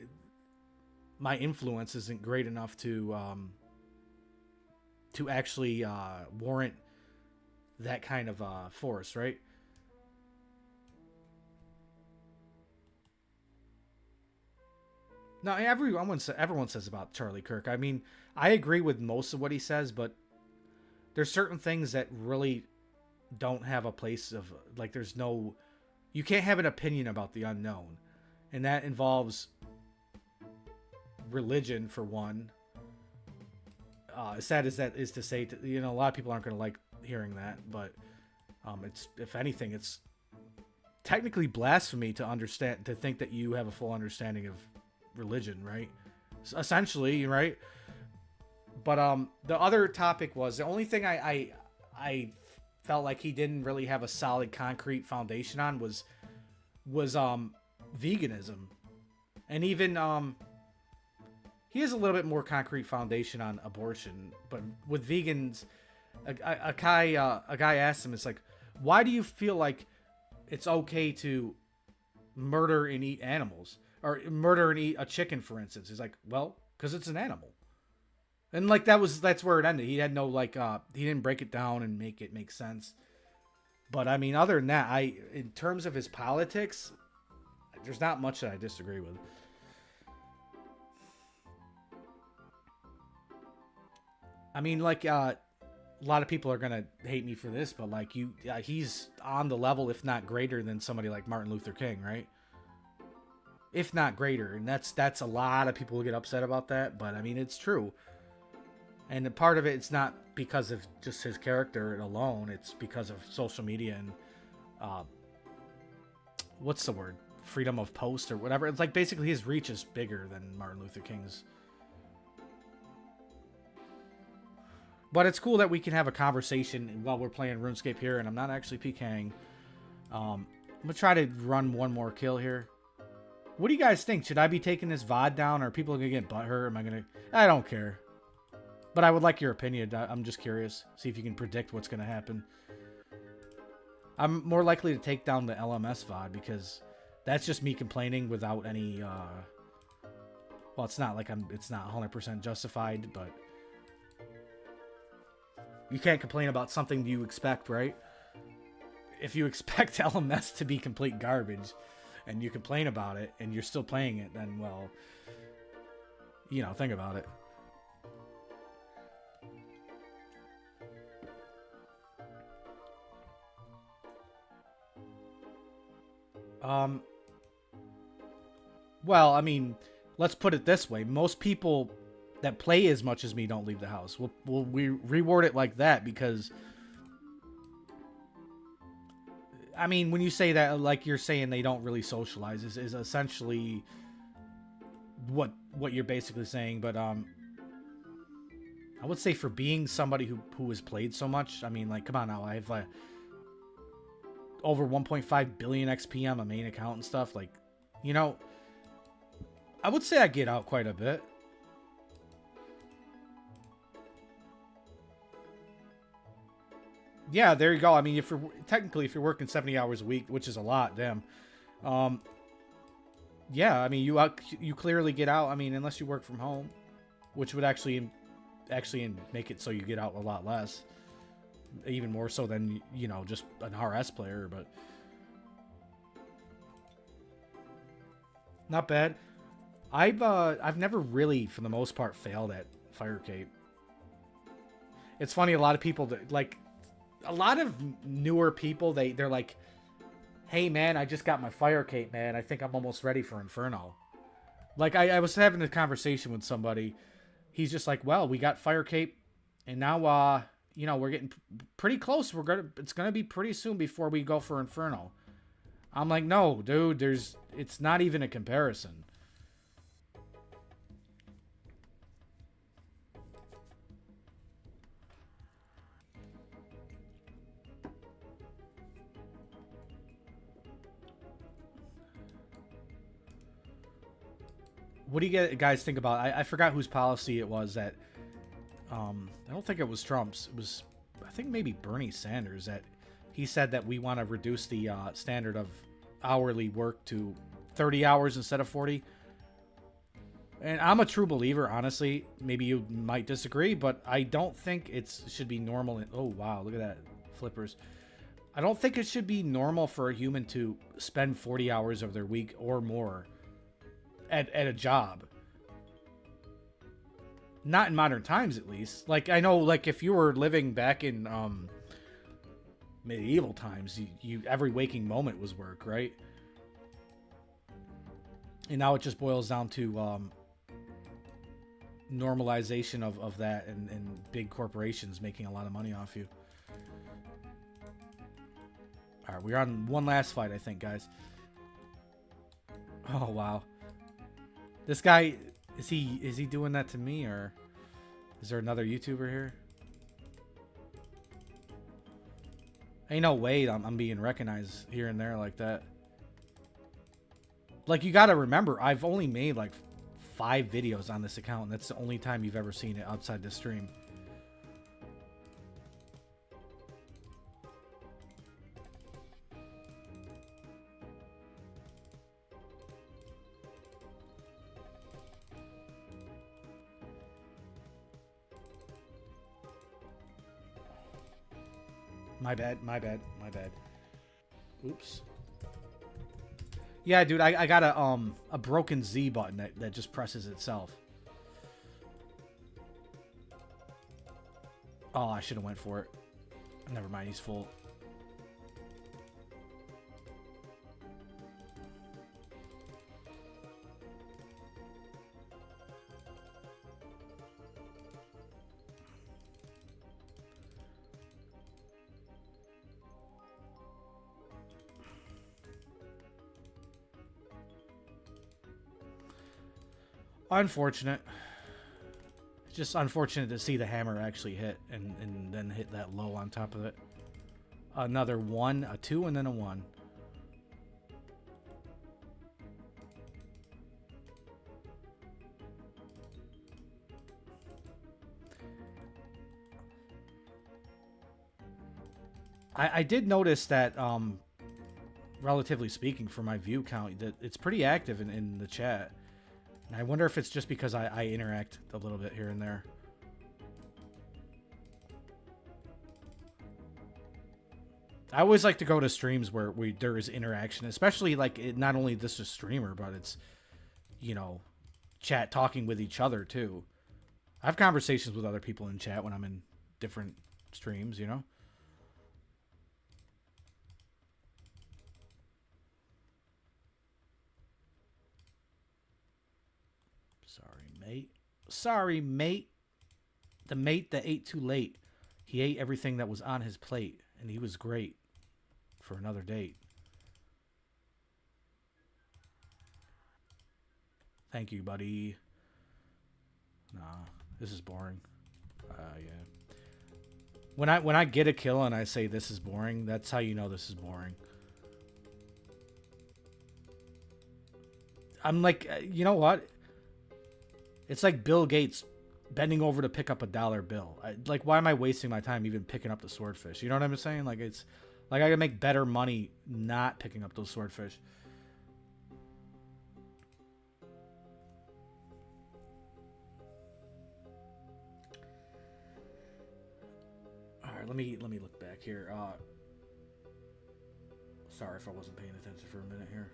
influence isn't great enough to actually warrant that kind of force, right? Now, everyone says about Charlie Kirk. I mean, I agree with most of what he says, but there's certain things that really don't have a place of, like, there's no, you can't have an opinion about the unknown, and that involves religion for one. As sad as that is to say, a lot of people aren't going to like hearing that, but it's, if anything, it's technically blasphemy to think that you have a full understanding of religion, right? Essentially, right? But the other topic was, the only thing I felt like he didn't really have a solid concrete foundation on was veganism. And even he has a little bit more concrete foundation on abortion, but with vegans, a guy asked him, it's like, why do you feel like it's okay to murder and eat animals, or murder and eat a chicken, for instance? He's like, well, because it's an animal. And like that's where it ended. He had no he didn't break it down and make it make sense. But I mean, other than that, in terms of his politics, there's not much that I disagree with. I mean, like, a lot of people are gonna hate me for this, but like, he's on the level, if not greater, than somebody like Martin Luther King, right? If not greater, and that's a lot of people who get upset about that, but I mean, it's true. And a part of it, it's not because of just his character alone. It's because of social media and, what's the word? Freedom of post or whatever. It's like basically his reach is bigger than Martin Luther King's. But it's cool that we can have a conversation while we're playing RuneScape here, and I'm not actually PKing. I'm going to try to run one more kill here. What do you guys think? Should I be taking this VOD down, or are people going to get butthurt? Am I going to... I don't care. But I would like your opinion. I'm just curious. See if you can predict what's going to happen. I'm more likely to take down the LMS VOD because that's just me complaining without any... well, it's not like it's not 100% justified, but... You can't complain about something you expect, right? If you expect LMS to be complete garbage and you complain about it and you're still playing it, then, well, think about it. Well, I mean, let's put it this way. Most people that play as much as me don't leave the house. We reward it like that because, I mean, when you say that, like you're saying they don't really socialize is essentially what you're basically saying. But I would say for being somebody who has played so much, I mean, like, come on now, I have over 1.5 billion XP on my main account and stuff. Like, I would say I get out quite a bit. Yeah, there you go. I mean, if you're working 70 hours a week, which is a lot, damn. Yeah, I mean, you clearly get out. I mean, unless you work from home, which would actually make it so you get out a lot less, even more so than just an RS player. But not bad. I've never really, for the most part, failed at Fire Cape. It's funny, a lot of people that like. A lot of newer people, they're like, hey man, I just got my Fire Cape, man. I think I'm almost ready for Inferno. Like, I was having a conversation with somebody. He's just like, well, we got Fire Cape, and now we're getting pretty close. It's gonna be pretty soon before we go for Inferno. I'm like, no, dude, it's not even a comparison. What do you guys think about? I forgot whose policy it was that. I don't think it was Trump's. It was I think maybe Bernie Sanders, that he said that we want to reduce the standard of hourly work to 30 hours instead of 40. And I'm a true believer, honestly. Maybe you might disagree, but I don't think it should be normal. Oh, wow. Look at that. Flippers. I don't think it should be normal for a human to spend 40 hours of their week or more at a job. Not in modern times, at least. Like, I know, like, if you were living back in medieval times, you every waking moment was work, right? And now it just boils down to normalization of that, and big corporations making a lot of money off you. All right, we're on one last fight, I think, guys. Oh, wow. This guy, is he doing that to me, or is there another YouTuber here? Ain't no way I'm being recognized here and there like that. Like, you gotta remember, I've only made like 5 videos on this account, and that's the only time you've ever seen it outside the stream. My bad. Oops. Yeah, dude, I got a broken Z button that just presses itself. Oh, I should have went for it. Never mind, he's full. Unfortunate. It's just unfortunate to see the hammer actually hit and then hit that low on top of it. Another 1, a 2, and then a 1. I did notice that, relatively speaking, for my view count, that it's pretty active in the chat. And I wonder if it's just because I interact a little bit here and there. I always like to go to streams where there is interaction, especially like not only this is streamer, but it's, you know, chat talking with each other too. I have conversations with other people in chat when I'm in different streams, you know. Sorry, mate. The mate that ate too late. He ate everything that was on his plate, and he was great for another date. Thank you, buddy. Nah, this is boring. Yeah. When I get a kill and I say this is boring, that's how you know this is boring. I'm like, you know what? It's like Bill Gates bending over to pick up a $1 bill. Like, why am I wasting my time even picking up the swordfish? You know what I'm saying? Like, it's like I can make better money not picking up those swordfish. All right, let me look back here. Sorry if I wasn't paying attention for a minute here.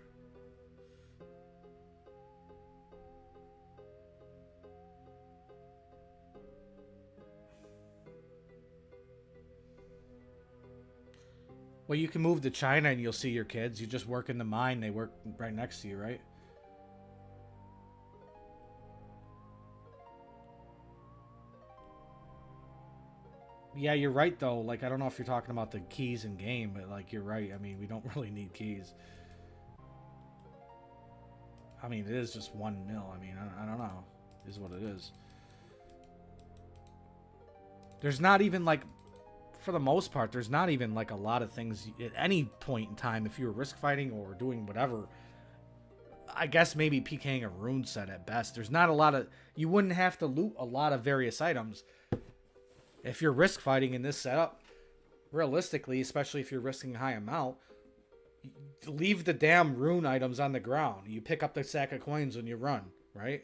Well, you can move to China and you'll see your kids. You just work in the mine. They work right next to you, right? Yeah, you're right, though. Like, I don't know if you're talking about the keys in game, but, like, you're right. I mean, we don't really need keys. I mean, it is just 1 mil. I mean, I don't know. It is what it is. There's not even, like... For the most part, there's not even like a lot of things at any point in time. If you were risk fighting or doing whatever, I guess maybe PKing a rune set at best. There's not a lot of, you wouldn't have to loot a lot of various items. If you're risk fighting in this setup, realistically, especially if you're risking a high amount, leave the damn rune items on the ground. You pick up the sack of coins when you run, right?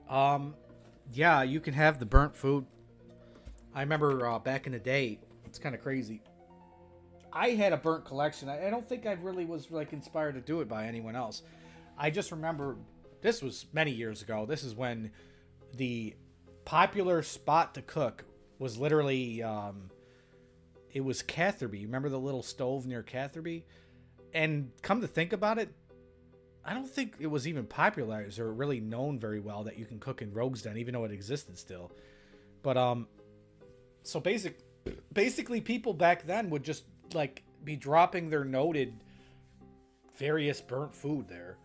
Um, yeah, you can have the burnt food. I remember back in the day, it's kind of crazy. I had a burnt collection. I don't think I really was like inspired to do it by anyone else. I just remember this was many years ago. This is when the popular spot to cook was literally it was Catherby. Remember the little stove near Catherby? And come to think about it, I don't think it was even popularized or really known very well that you can cook in Rogue's Den, even though it existed still. But so basically people back then would just like be dropping their noted various burnt food there,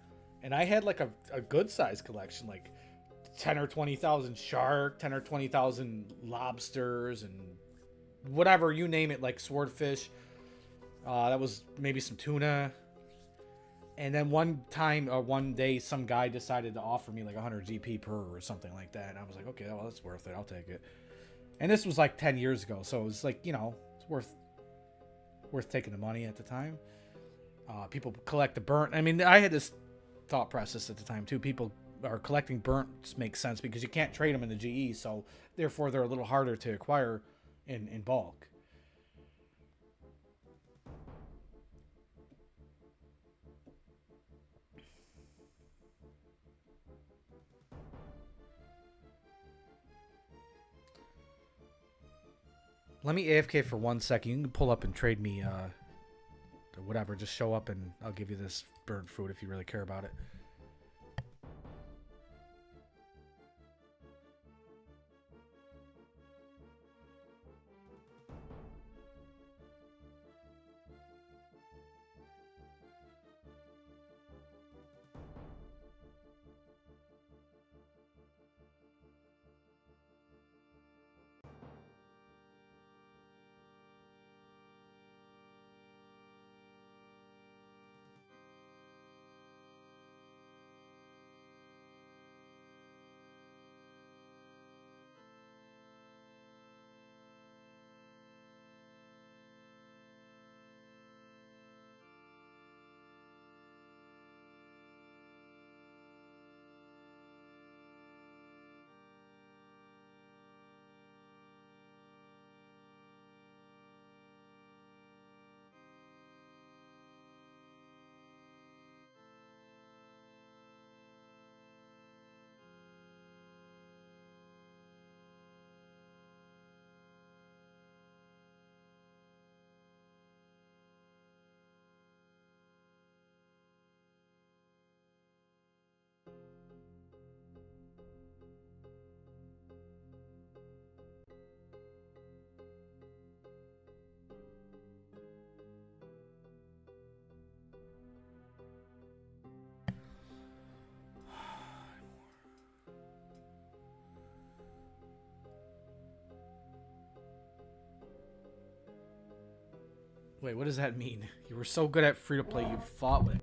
and I had like a good sized collection, like 10 or 20,000 shark, 10 or 20,000 lobsters, and whatever you name it, like swordfish. That was maybe some tuna. And then one day, some guy decided to offer me like 100 GP per or something like that. And I was like, okay, well, that's worth it. I'll take it. And this was like 10 years ago. So it was like, it's worth taking the money at the time. People collect the burnt. I mean, I had this thought process at the time too. People are collecting burnt makes sense because you can't trade them in the GE. So therefore, they're a little harder to acquire in bulk. Let me AFK for 1 second. You can pull up and trade me whatever. Just show up and I'll give you this bird food if you really care about it. Wait, what does that mean? You were so good at free to play, you fought with.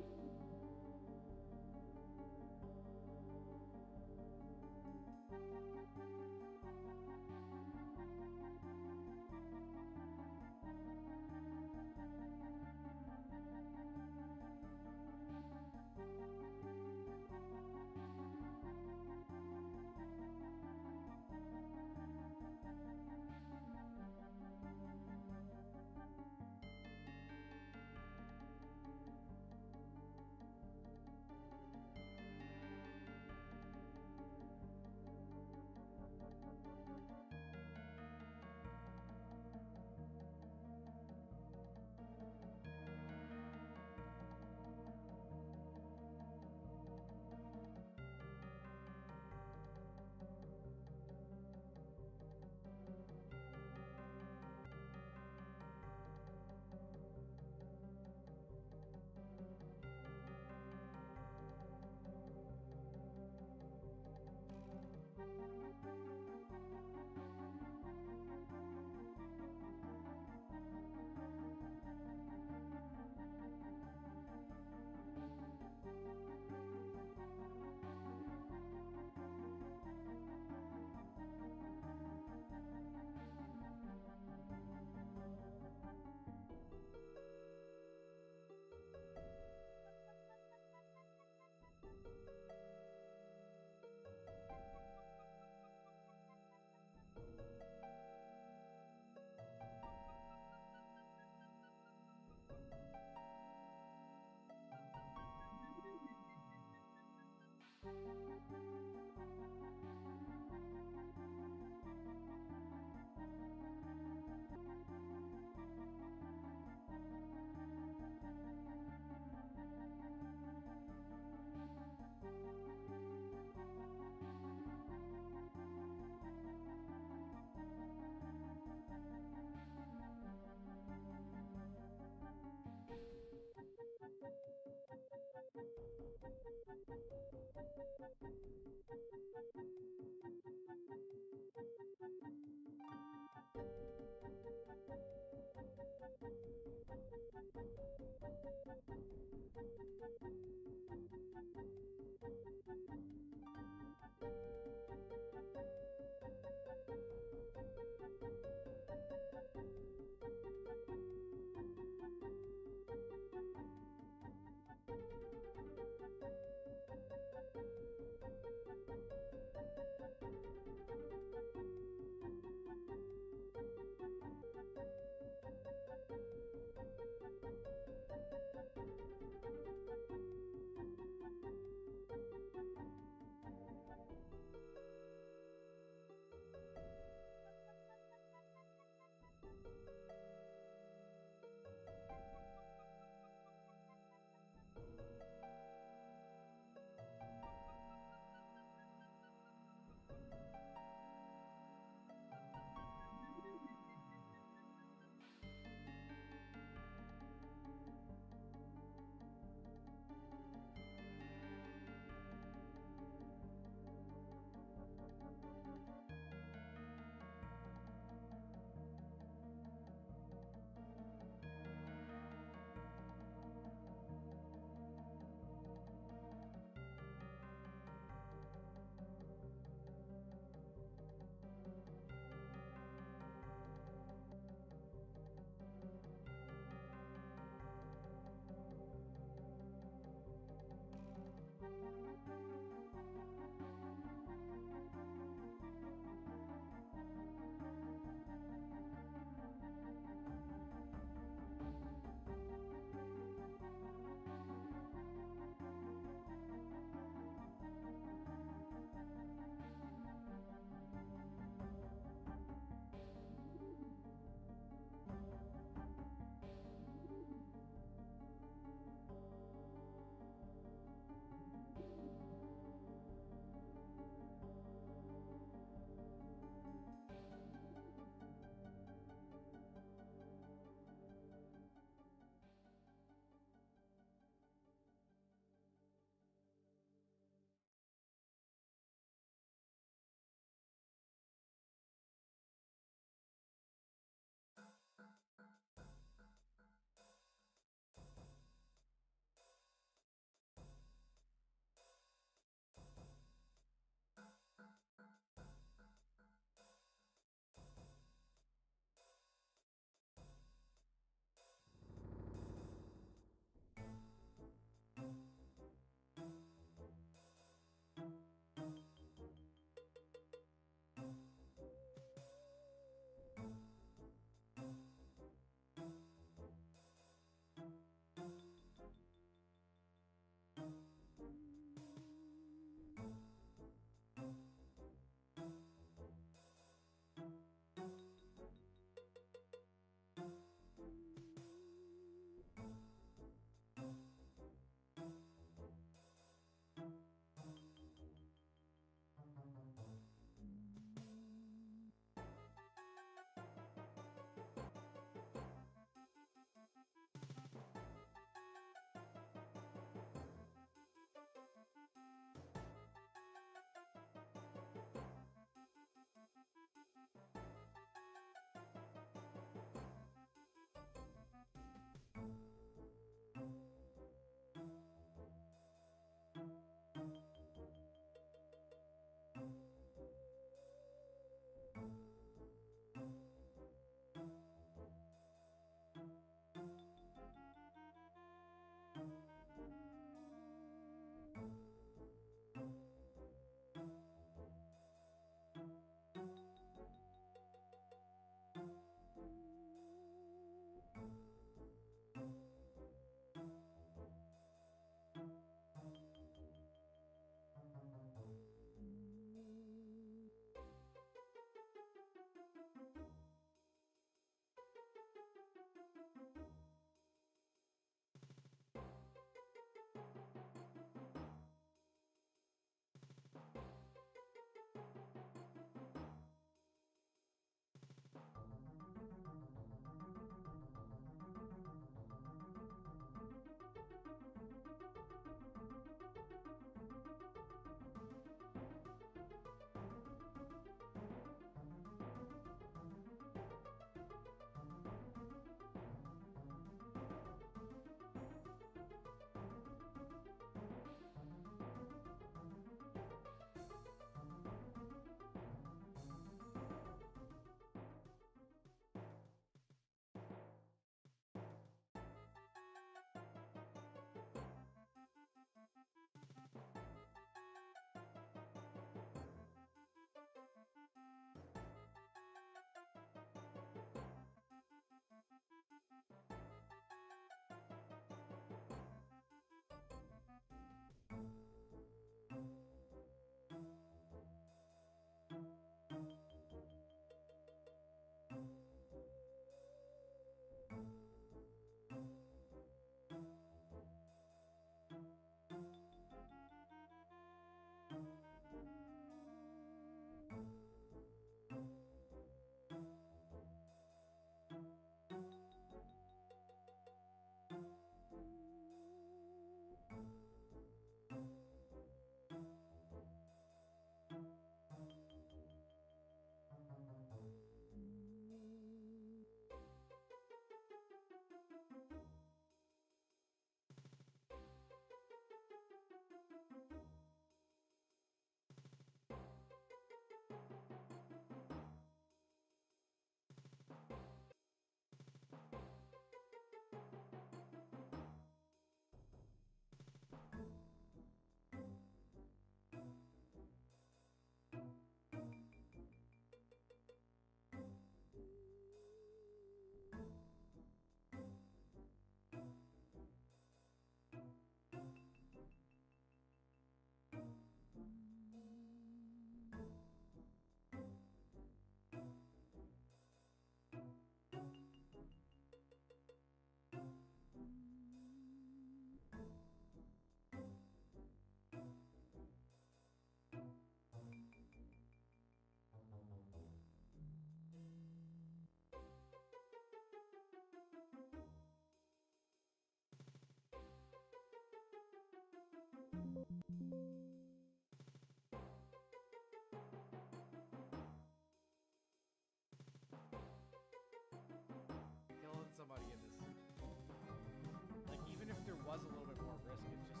was a little bit more risk. It's just